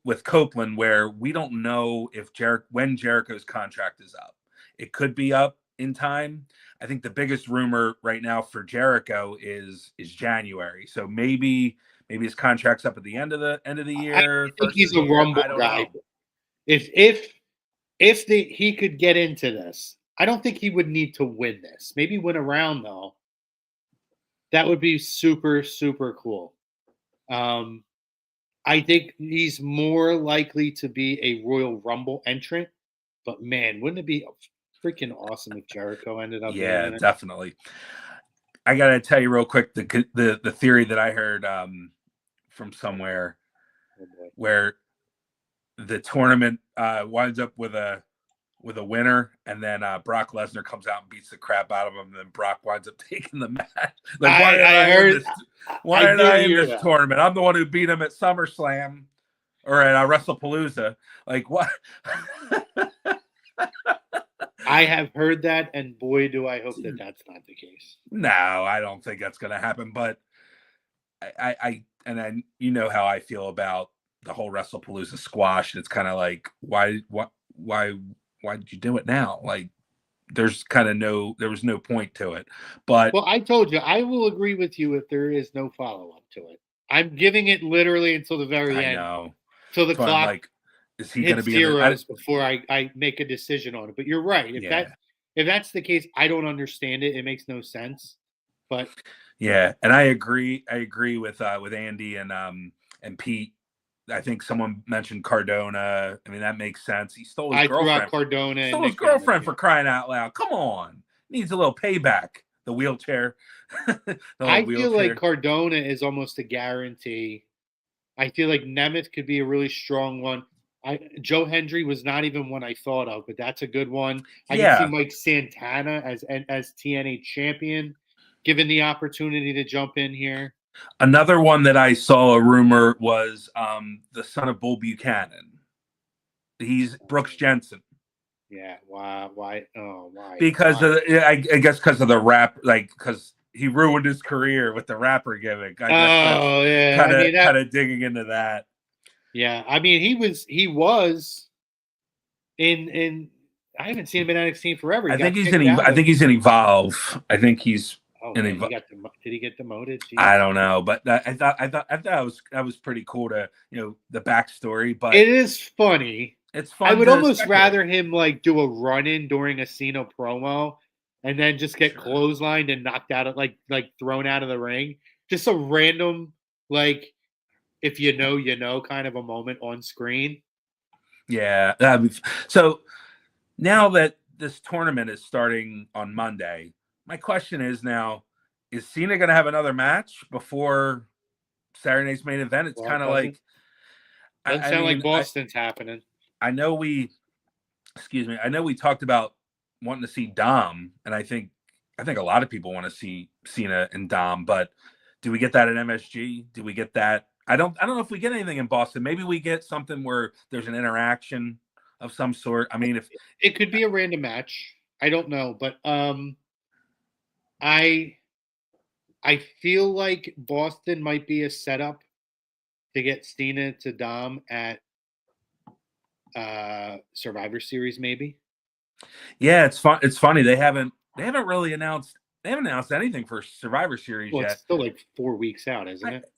with Copeland, where we don't know if when Jericho's contract is up. It could be up in time. I think the biggest rumor right now for Jericho is January. So maybe his contract's up at the end of the year. I think he's a Rumble guy. Know. If he could get into this, I don't think he would need to win this. Maybe win a round though. That would be super, super cool. I think he's more likely to be a Royal Rumble entrant, but man, wouldn't it be freaking awesome if Jericho ended up? Yeah, definitely. I gotta tell you real quick the theory that I heard from somewhere where the tournament winds up with a winner, and then Brock Lesnar comes out and beats the crap out of him, and then Brock winds up taking the match. Like, why did I in this tournament? I'm the one who beat him at SummerSlam or at WrestlePalooza. Like, what? I have heard that, and boy, do I hope that that's not the case. No, I don't think that's going to happen. But I you know how I feel about the whole WrestlePalooza squash. It's kind of like, why did you do it now? Like, there was no point to it. But well, I told you, I will agree with you if there is no follow up to it. I'm giving it literally until the very end. I know. Till the clock. Like, is he going to be zeros before I make a decision on it? But you're right. If that's the case, I don't understand it. It makes no sense. But yeah, and I agree. I agree with Andy and Pete. I think someone mentioned Cardona. I mean, that makes sense. He stole his girlfriend. Cardona. Stole his girlfriend for crying out loud. Come on, needs a little payback. The wheelchair. I feel like Cardona is almost a guarantee. I feel like Nemeth could be a really strong one. Joe Hendry was not even one I thought of, but that's a good one. I can see Mike Santana as TNA champion, given the opportunity to jump in here. Another one that I saw a rumor was the son of Bull Buchanan. He's Brooks Jensen. Yeah. Why? Oh, why? Because I guess because of the rap, like, because he ruined his career with the rapper gimmick. Kind of digging into that. Yeah, I mean, he was in. I haven't seen him in NXT forever. I think he's in Evolve. I think he's. Oh, did he get demoted? Jeez. I don't know, but I thought that was pretty cool to the backstory. But it is funny. It's fun. I would almost rather him like do a run-in during a Cena promo, and then just get clotheslined and knocked out of like thrown out of the ring. Just a random like. If you know, kind of a moment on screen. Yeah. So now that this tournament is starting on Monday, my question is now, is Cena going to have another match before Saturday night's main event? It's kind of like... Doesn't sound like Boston's happening. I know we talked about wanting to see Dom, and I think a lot of people want to see Cena and Dom, but do we get that at MSG? Do we get that? I don't know if we get anything in Boston. Maybe we get something where there's an interaction of some sort. I mean, if it could be a random match, I don't know, but I feel like Boston might be a setup to get Cena to Dom at Survivor Series, maybe. Yeah, it's fun. It's funny they haven't really announced anything for Survivor Series yet. It's still like 4 weeks out, isn't it?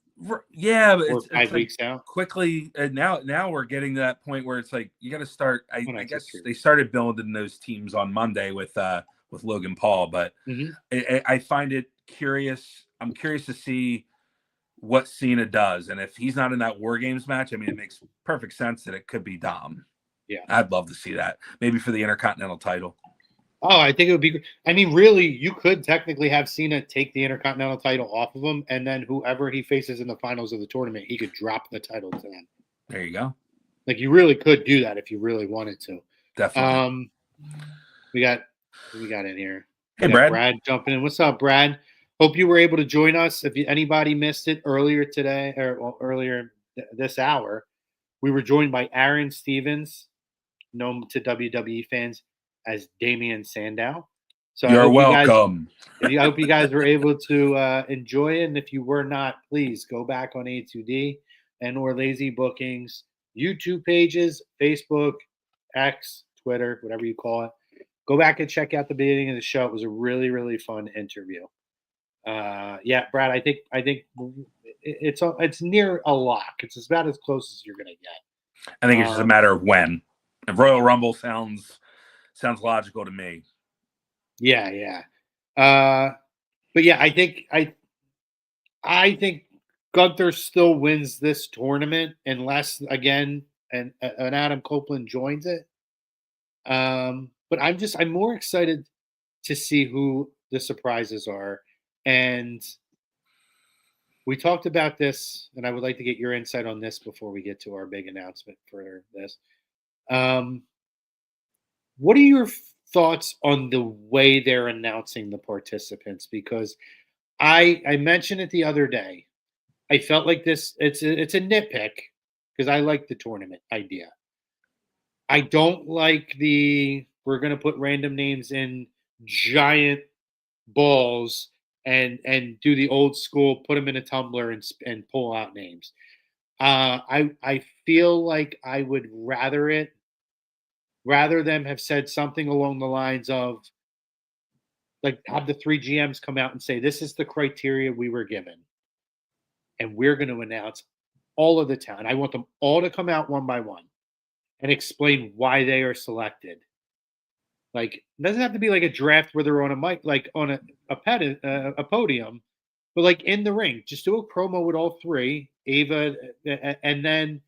Yeah, but it's 5 weeks out. Quickly, now we're getting to that point where it's like you got to start. I guess they started building those teams on Monday with Logan Paul, but I find it curious. I'm curious to see what Cena does, and if he's not in that War Games match, I mean, it makes perfect sense that it could be Dom. Yeah, I'd love to see that, maybe for the Intercontinental title. Oh, I think it would be. I mean, really, you could technically have Cena take the Intercontinental title off of him, and then whoever he faces in the finals of the tournament, he could drop the title to them. There you go. Like, you really could do that if you really wanted to. Definitely. We got who we got in here. Hey, We got Brad. Brad jumping in. What's up, Brad? Hope you were able to join us. If anybody missed it earlier today or earlier this hour, we were joined by Aron Stevens, known to WWE fans as Damien Sandow. So You're welcome. I hope you guys were able to enjoy it. And if you were not, please go back on A2D and or Lazy Bookings YouTube pages, Facebook, X, Twitter, whatever you call it. Go back and check out the beginning of the show. It was a really, really fun interview. Yeah, Brad, I think it's near a lock. It's about as close as you're gonna get. I think it's just a matter of when. And Royal Rumble sounds logical to me. Yeah. But yeah, I think Gunther still wins this tournament unless again and Adam Copeland joins it. But I'm more excited to see who the surprises are. And we talked about this, and I would like to get your insight on this before we get to our big announcement for this. What are your thoughts on the way they're announcing the participants? Because I mentioned it the other day. I felt like it's a nitpick because I like the tournament idea. I don't like we're going to put random names in giant balls and do the old school, put them in a tumbler and pull out names. I feel like I would rather them have said something along the lines of like have the 3 GMs come out and say, this is the criteria we were given. And we're going to announce all of the talent. I want them all to come out one by one and explain why they are selected. Like, it doesn't have to be like a draft where they're on a mic, like on a podium, but like in the ring. Just do a promo with all 3, Ava, and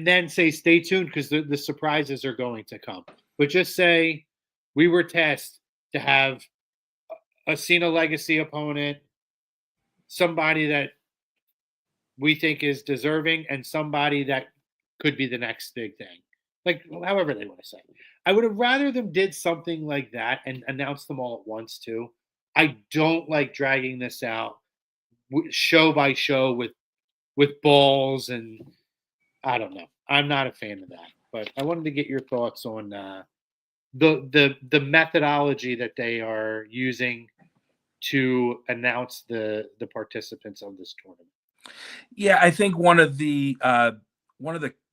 then say, stay tuned because the surprises are going to come. But just say, we were tasked to have a Cena Legacy opponent, somebody that we think is deserving, and somebody that could be the next big thing. Like, however they want to say. I would have rather them did something like that and announce them all at once, too. I don't like dragging this out show by show with balls, and I don't know. I'm not a fan of that. But I wanted to get your thoughts on the methodology that they are using to announce the participants of this tournament. Yeah, I think one of the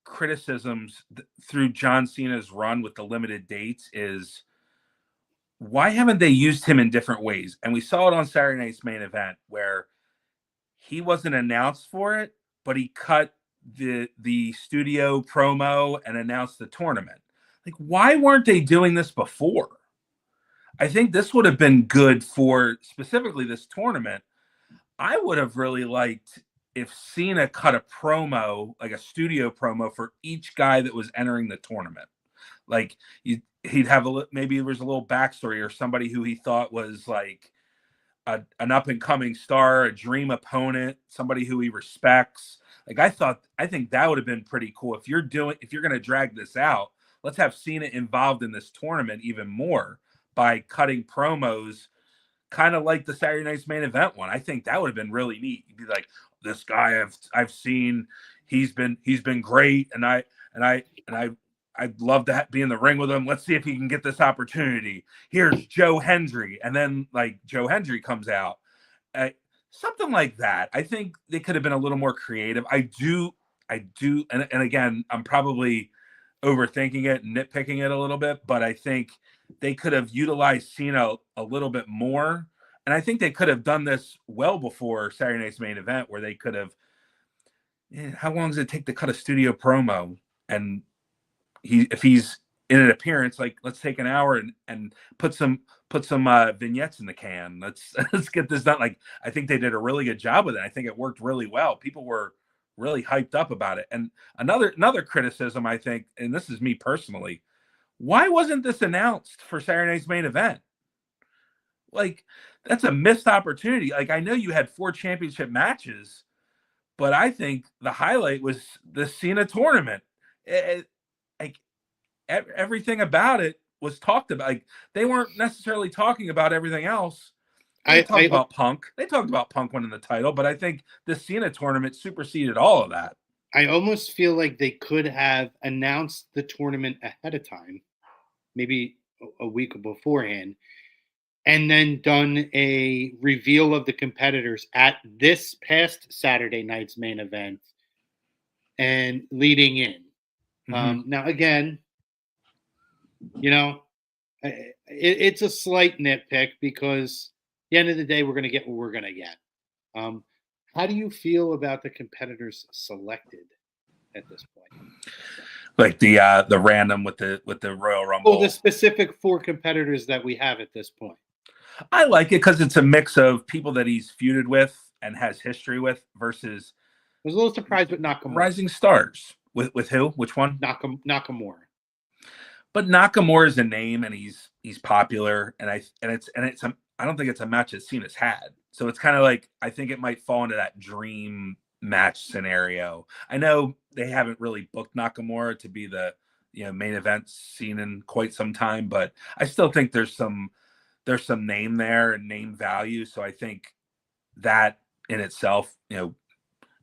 criticisms through John Cena's run with the limited dates is why haven't they used him in different ways? And we saw it on Saturday Night's Main Event where he wasn't announced for it, but he cut the studio promo and announced the tournament. Like, why weren't they doing this before? I think this would have been good for specifically this tournament. I would have really liked if Cena cut a promo, like a studio promo for each guy that was entering the tournament. Like he'd have maybe there was a little backstory or somebody who he thought was like an up and coming star, a dream opponent, somebody who he respects. Like I think that would have been pretty cool. If you're going to drag this out, let's have Cena involved in this tournament even more by cutting promos, kind of like the Saturday Night's Main Event one. I think that would have been really neat. You'd be like, this guy I've seen, he's been great, and I'd love to be in the ring with him. Let's see if he can get this opportunity. Here's Joe Hendry, and then like Joe Hendry comes out, something like that. I think they could have been a little more creative. I do, and again, I'm probably overthinking it and nitpicking it a little bit, but I think they could have utilized Cena a little bit more. And I think they could have done this well before Saturday Night's Main Event, where they could have, how long does it take to cut a studio promo? And if he's in an appearance, like, let's take an hour and put some vignettes in the can. Let's get this done. Like, I think they did a really good job with it. I think it worked really well. People were really hyped up about it. And another criticism, I think, and this is me personally, why wasn't this announced for Saturday Night's Main Event? Like, that's a missed opportunity. Like, I know you had 4 championship matches, but I think the highlight was the Cena tournament. Like, everything about it was talked about. Like, they weren't necessarily talking about everything else. They I talked about Punk. They talked about Punk winning the title, but I think the Cena tournament superseded all of that. I almost feel like they could have announced the tournament ahead of time, maybe a week beforehand, and then done a reveal of the competitors at this past Saturday night's main event and leading in. Now, again, it's a slight nitpick because at the end of the day, we're going to get what we're going to get. How do you feel about the competitors selected at this point? Like the random with the Royal Rumble. Well, the specific 4 competitors that we have at this point. I like it because it's a mix of people that he's feuded with and has history with versus. I was a little surprised with Nakamura. Rising stars. With who? Which one? Nakamura. But Nakamura is a name, and he's popular, and I don't think it's a match that Cena's had. So it's kind of like, I think it might fall into that dream match scenario. I know they haven't really booked Nakamura to be the main event scene in quite some time, but I still think there's some name there and name value. So I think that in itself,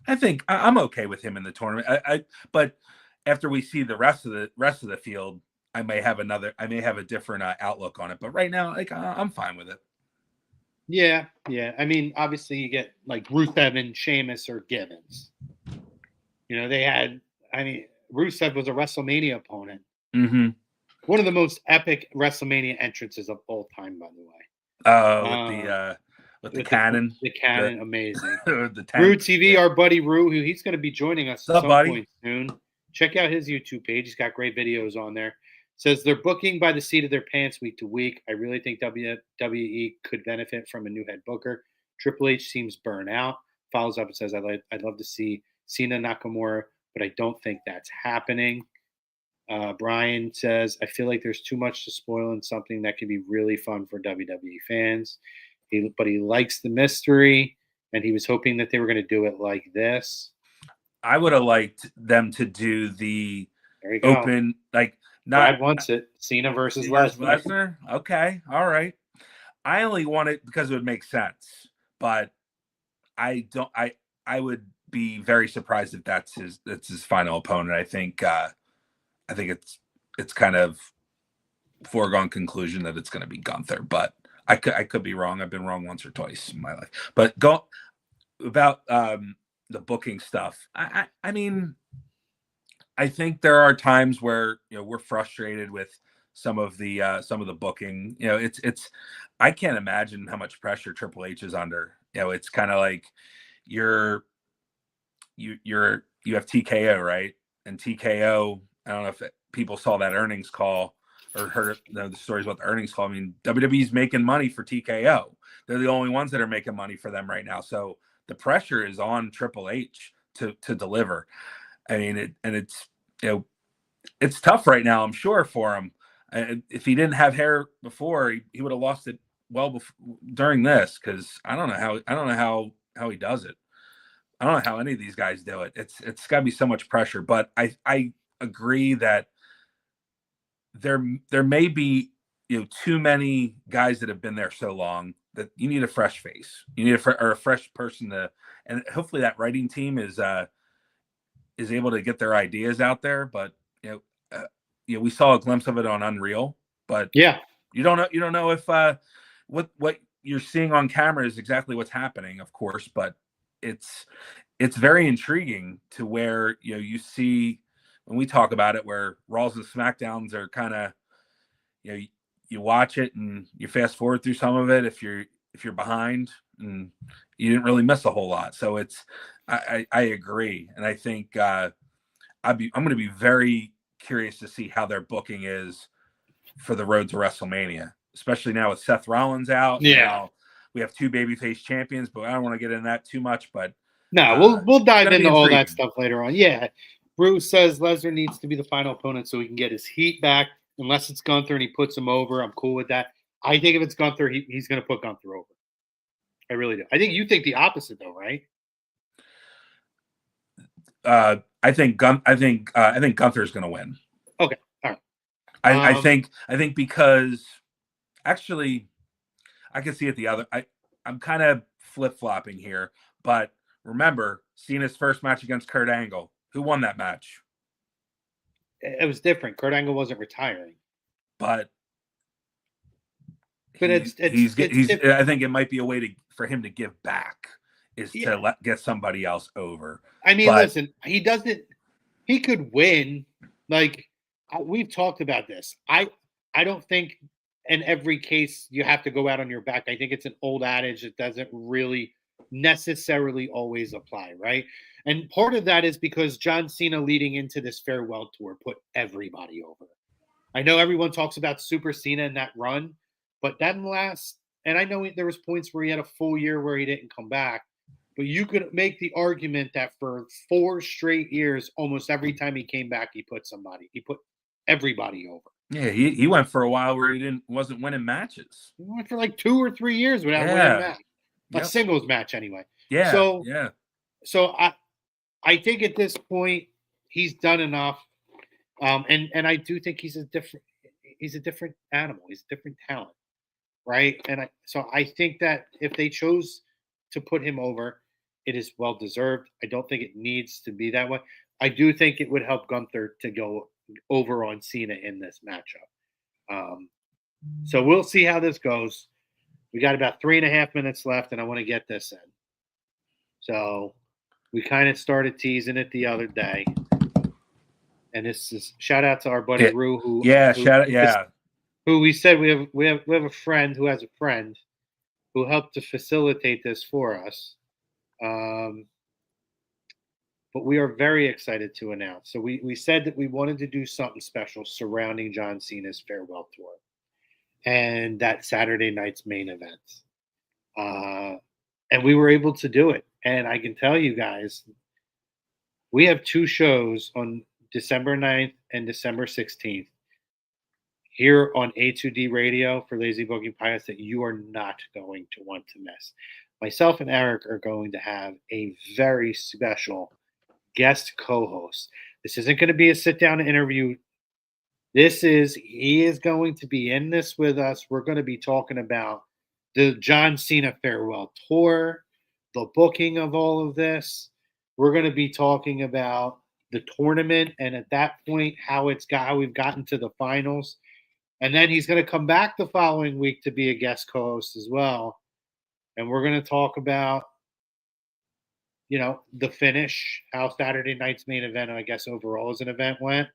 I think I'm okay with him in the tournament. But after we see the rest of the field, I may have a different outlook on it. But right now, like, I'm fine with it. Yeah. I mean, obviously, you get like Rusev and Sheamus or Givens. Rusev was a WrestleMania opponent. Mm-hmm. One of the most epic WrestleMania entrances of all time, by the way. With the cannon. The cannon, amazing. The Rue TV, our buddy Rue, who he's going to be joining us at some point soon. Check out his YouTube page. He's got great videos on there. Says they're booking by the seat of their pants week to week. I really think WWE could benefit from a new head booker. Triple H seems burnt out. Follows up and says, I'd love to see Cena Nakamura, but I don't think that's happening. Brian says, I feel like there's too much to spoil in something that can be really fun for WWE fans. But he likes the mystery, and he was hoping that they were going to do it like this. I would have liked them to do the open, like, Brad wants it. Cena versus Lesnar. Okay. All right. I only want it because it would make sense, but I would be very surprised if that's his final opponent. I think it's kind of foregone conclusion that it's going to be Gunther, but I could be wrong. I've been wrong once or twice in my life. But go about the booking stuff. I mean, I think there are times where we're frustrated with some of the booking. It's I can't imagine how much pressure Triple H is under. It's kind of like you have TKO, right? And TKO, I don't know if people saw that earnings call or heard the stories about the earnings call. I mean, WWE's making money for TKO. They're the only ones that are making money for them right now. So the pressure is on Triple H to deliver. I mean, it's tough right now, I'm sure, for him. If he didn't have hair before, he would have lost it well before, during this, because I don't know how he does it. I don't know how any of these guys do it. It's got to be so much pressure. But I agree that there may be too many guys that have been there so long that you need a fresh face. You need a fresh person and hopefully that writing team is able to get their ideas out there. But we saw a glimpse of it on Unreal. But yeah, you don't know if what you're seeing on camera is exactly what's happening, of course. But it's very intriguing to where you see when we talk about it, where Raws and SmackDowns are kind of you watch it and you fast forward through some of it if you're behind, and you didn't really miss a whole lot. So I agree, and I think I'm going to be very curious to see how their booking is for the road to WrestleMania, especially now with Seth Rollins out. Yeah, now we have 2 babyface champions, but I don't want to get into that too much. But no, we'll dive into all that stuff later on. Yeah, Bruce says Lesnar needs to be the final opponent so he can get his heat back. Unless it's Gunther and he puts him over, I'm cool with that. I think if it's Gunther, he's going to put Gunther over. I really do. I think you think the opposite, though, right? I think Gunther's going to win. Okay, all right. I think because actually I can see it the other. I'm kind of flip-flopping here, but remember Cena's first match against Kurt Angle. Who won that match? It was different. Kurt Angle wasn't retiring. But it's I think it might be a way for him to give back is to get somebody else over. I mean, listen, he could win. Like we've talked about this. I don't think in every case you have to go out on your back. I think it's an old adage that doesn't really necessarily always apply, right? And part of that is because John Cena leading into this farewell tour put everybody over. I know everyone talks about Super Cena in that run, but that last, and I know there was points where he had a full year where he didn't come back, but you could make the argument that for 4 straight years, almost every time he came back, he put everybody over. Yeah, he went for a while where he wasn't winning matches. He went for like 2 or 3 years without winning a match. A singles match anyway. Yeah. So I think at this point he's done enough. And I do think he's a different animal. He's a different talent. Right. And so I think that if they chose to put him over, it is well deserved. I don't think it needs to be that way. I do think it would help Gunther to go over on Cena in this matchup. So we'll see how this goes. We got about 3.5 minutes left, and I want to get this in. So we kind of started teasing it the other day. And this is shout out to our buddy Rue, who we said we have a friend who has a friend who helped to facilitate this for us. But we are very excited to announce. So we said that we wanted to do something special surrounding John Cena's farewell tour and that Saturday night's main event. And we were able to do it. And I can tell you guys, we have 2 shows on December 9th and December 16th here on A2D Radio for Lazy Booking Pilots that you are not going to want to miss. Myself and Eric are going to have a very special guest co-host. This isn't going to be a sit-down interview. He is going to be in this with us. We're going to be talking about the John Cena farewell tour, the booking of all of this. We're going to be talking about the tournament, and at that point, how we've gotten to the finals. And then he's going to come back the following week to be a guest co-host as well. And we're going to talk about, the finish, how Saturday night's main event, I guess overall as an event went,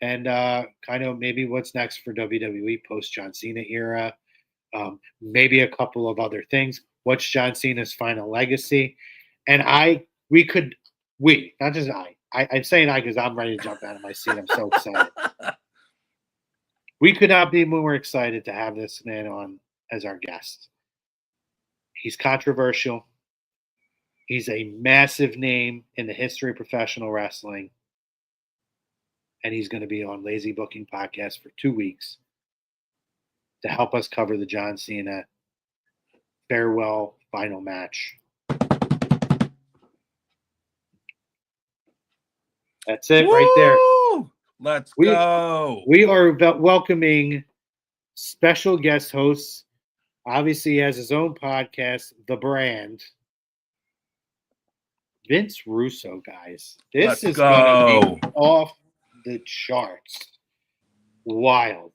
and kind of maybe what's next for WWE post John Cena era. Maybe a couple of other things. What's John Cena's final legacy? And I'm saying I because I'm ready to jump out of my seat. I'm so excited. We could not be more excited to have this man on as our guest. He's controversial. He's a massive name in the history of professional wrestling. And he's going to be on Lazy Booking Podcast for 2 weeks to help us cover the John Cena farewell final match. That's it. Woo! Right there. Let's go. We are welcoming special guest hosts. Obviously, he has his own podcast, The Brand. Vince Russo, guys. This is going to be off the charts. Wild.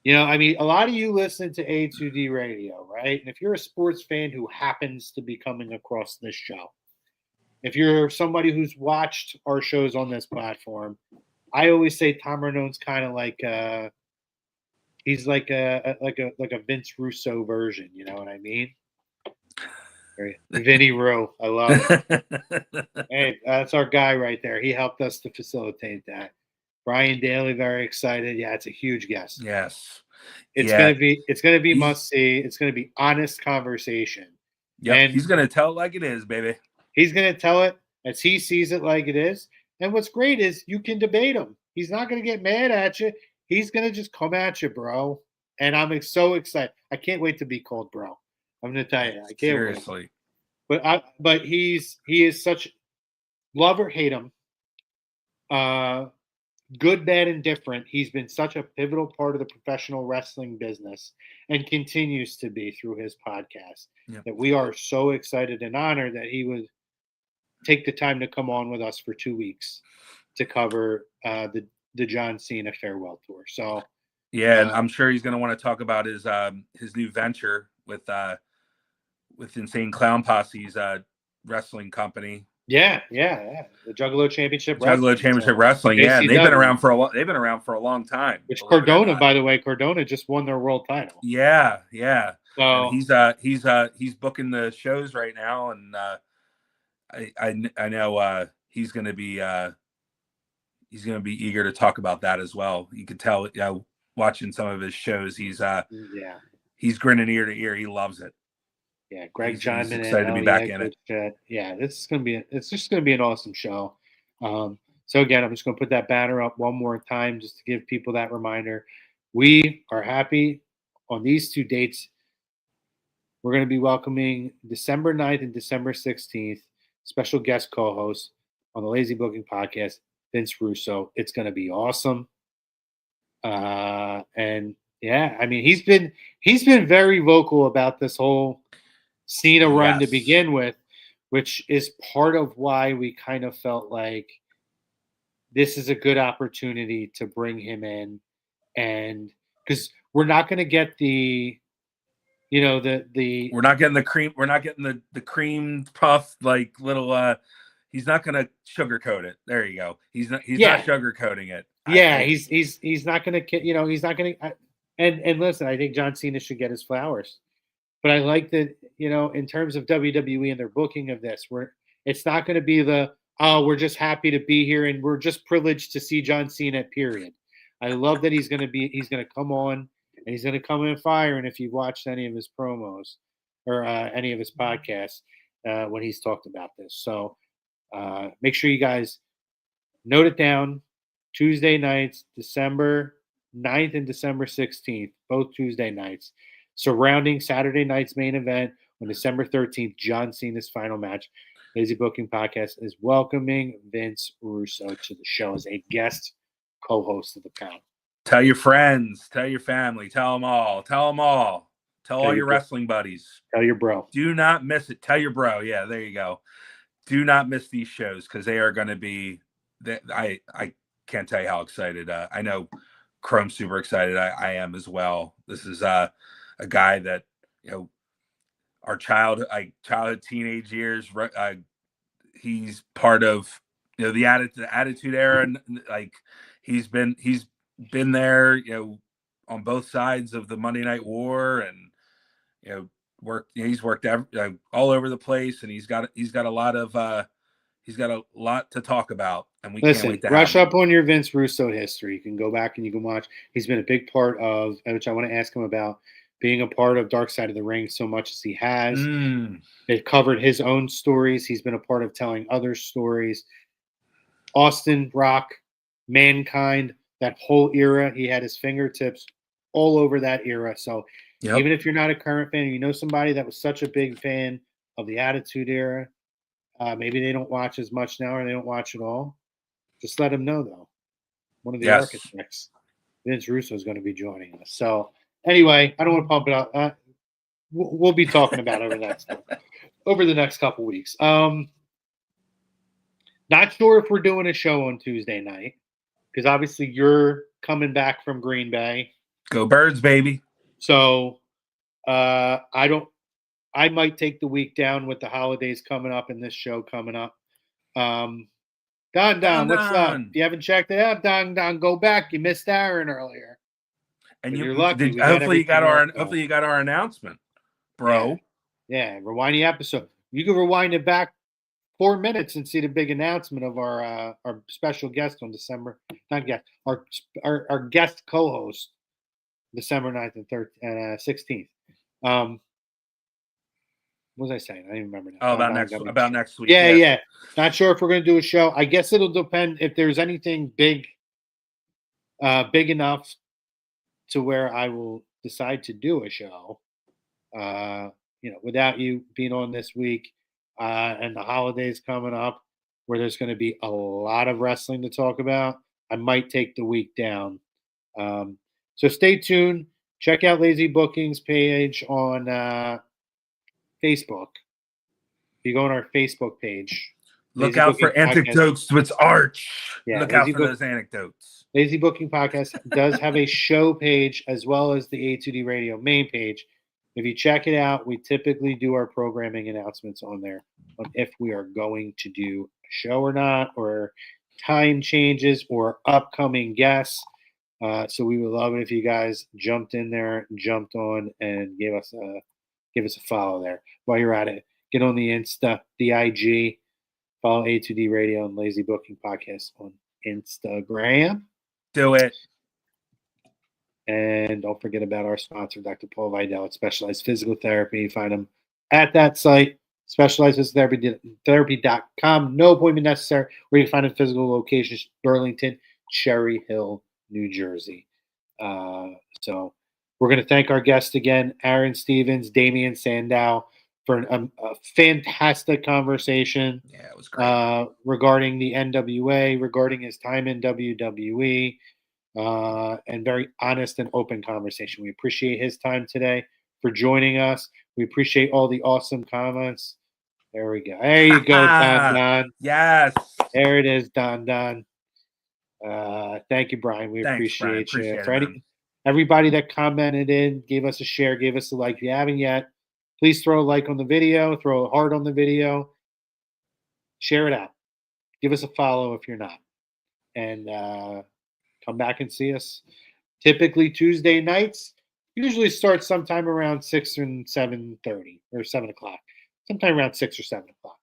A lot of you listen to A2D Radio, right? And if you're a sports fan who happens to be coming across this show, if you're somebody who's watched our shows on this platform, I always say Tom Ranone's kind of like he's like a Vince Russo version. You know what I mean? Vinny Rowe, I love it. Hey, that's our guy right there. He helped us to facilitate that. Brian Daly, very excited. Yeah, it's a huge guest. Yes, it's gonna be must see. It's gonna be honest conversation. Yeah, and he's gonna tell it like it is, baby. He's gonna tell it as he sees it like it is. And what's great is you can debate him. He's not gonna get mad at you. He's gonna just come at you, bro. And I'm so excited. I can't wait to be called bro. I'm gonna tell you, I can't seriously. Wait. But he is such love or hate him. good, bad, and different, he's been such a pivotal part of the professional wrestling business and continues to be through his podcast that we are so excited and honored that he would take the time to come on with us for 2 weeks to cover the John Cena farewell tour. So and I'm sure he's going to want to talk about his new venture with Insane Clown Posse's wrestling company. Yeah. The Juggalo Championship Wrestling. Yeah, and they've been around for a long time. Which Cardona, by the way, just won their world title. Yeah. So and he's booking the shows right now, and I know he's going to be eager to talk about that as well. You could tell, watching some of his shows, he's grinning ear to ear. He loves it. Yeah, Greg Johnson excited to be back in it. Yeah, it's just gonna be an awesome show. So again, I'm just gonna put that banner up one more time just to give people that reminder. We are happy on these 2 dates. We're gonna be welcoming December 9th and December 16th special guest co-host on the Lazy Booking Podcast, Vince Russo. It's gonna be awesome. And yeah, I mean he's been very vocal about this whole Cena run to begin with, which is part of why we kind of felt like this is a good opportunity to bring him in, and because we're not going to get we're not getting the cream puff like little he's not going to sugarcoat it. There you go. He's not sugarcoating it. He's not going to he's not going to and listen, I think John Cena should get his flowers. But I like that, in terms of WWE and their booking of this, it's not going to be we're just happy to be here and we're just privileged to see John Cena, period. I love that he's going to come on and he's going to come in fire. And if you've watched any of his promos or any of his podcasts when he's talked about this. So make sure you guys note it down. Tuesday nights, December 9th and December 16th, both Tuesday nights. Surrounding Saturday night's main event on December 13th, John Cena's final match. Lazy Booking Podcast is welcoming Vince Russo to the show as a guest co-host of the panel. Tell your friends, tell your family, tell them all. Tell all your wrestling buddies. Tell your bro. Do not miss it. Tell your bro. Yeah, there you go. Do not miss these shows because they are going to be. I can't tell you how excited. I know Chrome's super excited. I am as well. This is a guy that our childhood teenage years. He's part of the attitude era, and like he's been there on both sides of the Monday Night War, and he's worked all over the place, and he's got a lot to talk about, and we can't wait to brush up on your Vince Russo history. You can go back and you can watch. He's been a big part of, which I want to ask him about, being a part of Dark Side of the Ring so much as he has. It covered his own stories. He's been a part of telling other stories. Austin, Rock, Mankind, that whole era, he had his fingertips all over that era. So even if you're not a current fan, you know somebody that was such a big fan of the Attitude Era, maybe they don't watch as much now or they don't watch at all. Just let them know, though. One of the architects, Vince Russo, is going to be joining us. So anyway, I don't want to pump it up. We'll be talking about over the next couple weeks. Not sure if we're doing a show on Tuesday night because obviously you're coming back from Green Bay. Go Birds, baby. So I might take the week down with the holidays coming up and this show coming up. Don, what's up? If you haven't checked it out, Don, go back. You missed Aaron earlier. And you're lucky. Hopefully you got our announcement, bro. Yeah, rewind the episode. You can rewind it back 4 minutes and see the big announcement of our special guest on December. Not guest, our guest co-host, December 9th and 16th. What was I saying? I don't even remember now. About next week. Yeah. Not sure if we're going to do a show. I guess it'll depend if there's anything big enough to where I will decide to do a show. Without you being on this week and the holidays coming up, where there's going to be a lot of wrestling to talk about. I might take the week down. So stay tuned. Check out Lazy Booking's page on Facebook. If you go on our Facebook page, Look Lazy out Booking for anecdotes with Arch. Yeah, Look out Lazy for Book- those anecdotes. Lazy Booking Podcast does have a show page as well as the A2D Radio main page. If you check it out, we typically do our programming announcements on there on if we are going to do a show or not, or time changes or upcoming guests. So we would love it if you guys jumped in there, jumped on, and gave us a follow there. While you're at it, get on the Insta, the IG, follow A2D Radio and Lazy Booking Podcast on Instagram. Do it. And don't forget about our sponsor, Dr. Paul Vidal at Specialized Physical Therapy. Find him at that site, specializedtherapy.com. No appointment necessary. Where you can find him physical locations, Burlington, Cherry Hill, New Jersey. So we're going to thank our guest again, Aron Stevens, Damien Sandow, for a fantastic conversation. Yeah, it was great. Regarding the NWA, regarding his time in WWE. And very honest and open conversation. We appreciate his time today for joining us. We appreciate all the awesome comments. There we go. There you go, Don. Yes. There it is, Don. Thank you, Brian. We Thanks, Brian. appreciate you. Appreciate For it, man. everybody that commented in, gave us a share, gave us a like. If you haven't yet, please throw a like on the video, throw a heart on the video, share it out. Give us a follow if you're not. And come back and see us. Typically Tuesday nights. Usually start sometime around 6 and 7:30 or 7 o'clock. Sometime around 6 or 7 o'clock.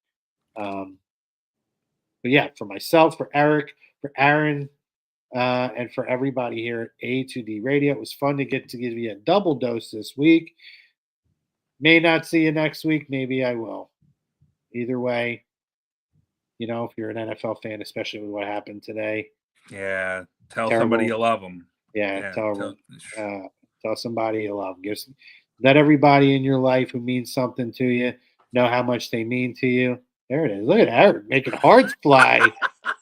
But yeah, for myself, for Eric, for Aaron, and for everybody here at A2D Radio, it was fun to get to give you a double dose this week. May not see you next week. Maybe I will. Either way, you know, if you're an NFL fan, especially with what happened today. Yeah. Tell Terrible. somebody you love them. Yeah, tell somebody you love. Let everybody in your life who means something to you know how much they mean to you. There it is. Look at Eric making hearts fly. I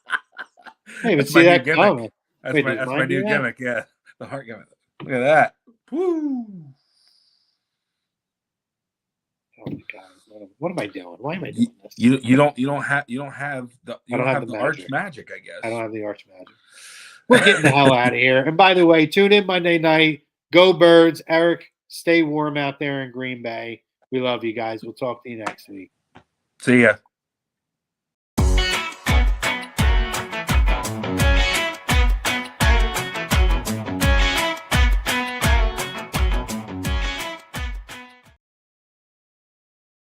didn't even see that coming. That's my new gimmick. Yeah, the heart gimmick. Look at that. Woo! Oh my god! What am I doing? Why am I doing this? You don't have the arch magic. I guess I don't have the arch magic. We're getting the hell out of here. And by the way, tune in Monday night. Go Birds. Eric, stay warm out there in Green Bay. We love you guys. We'll talk to you next week. See ya.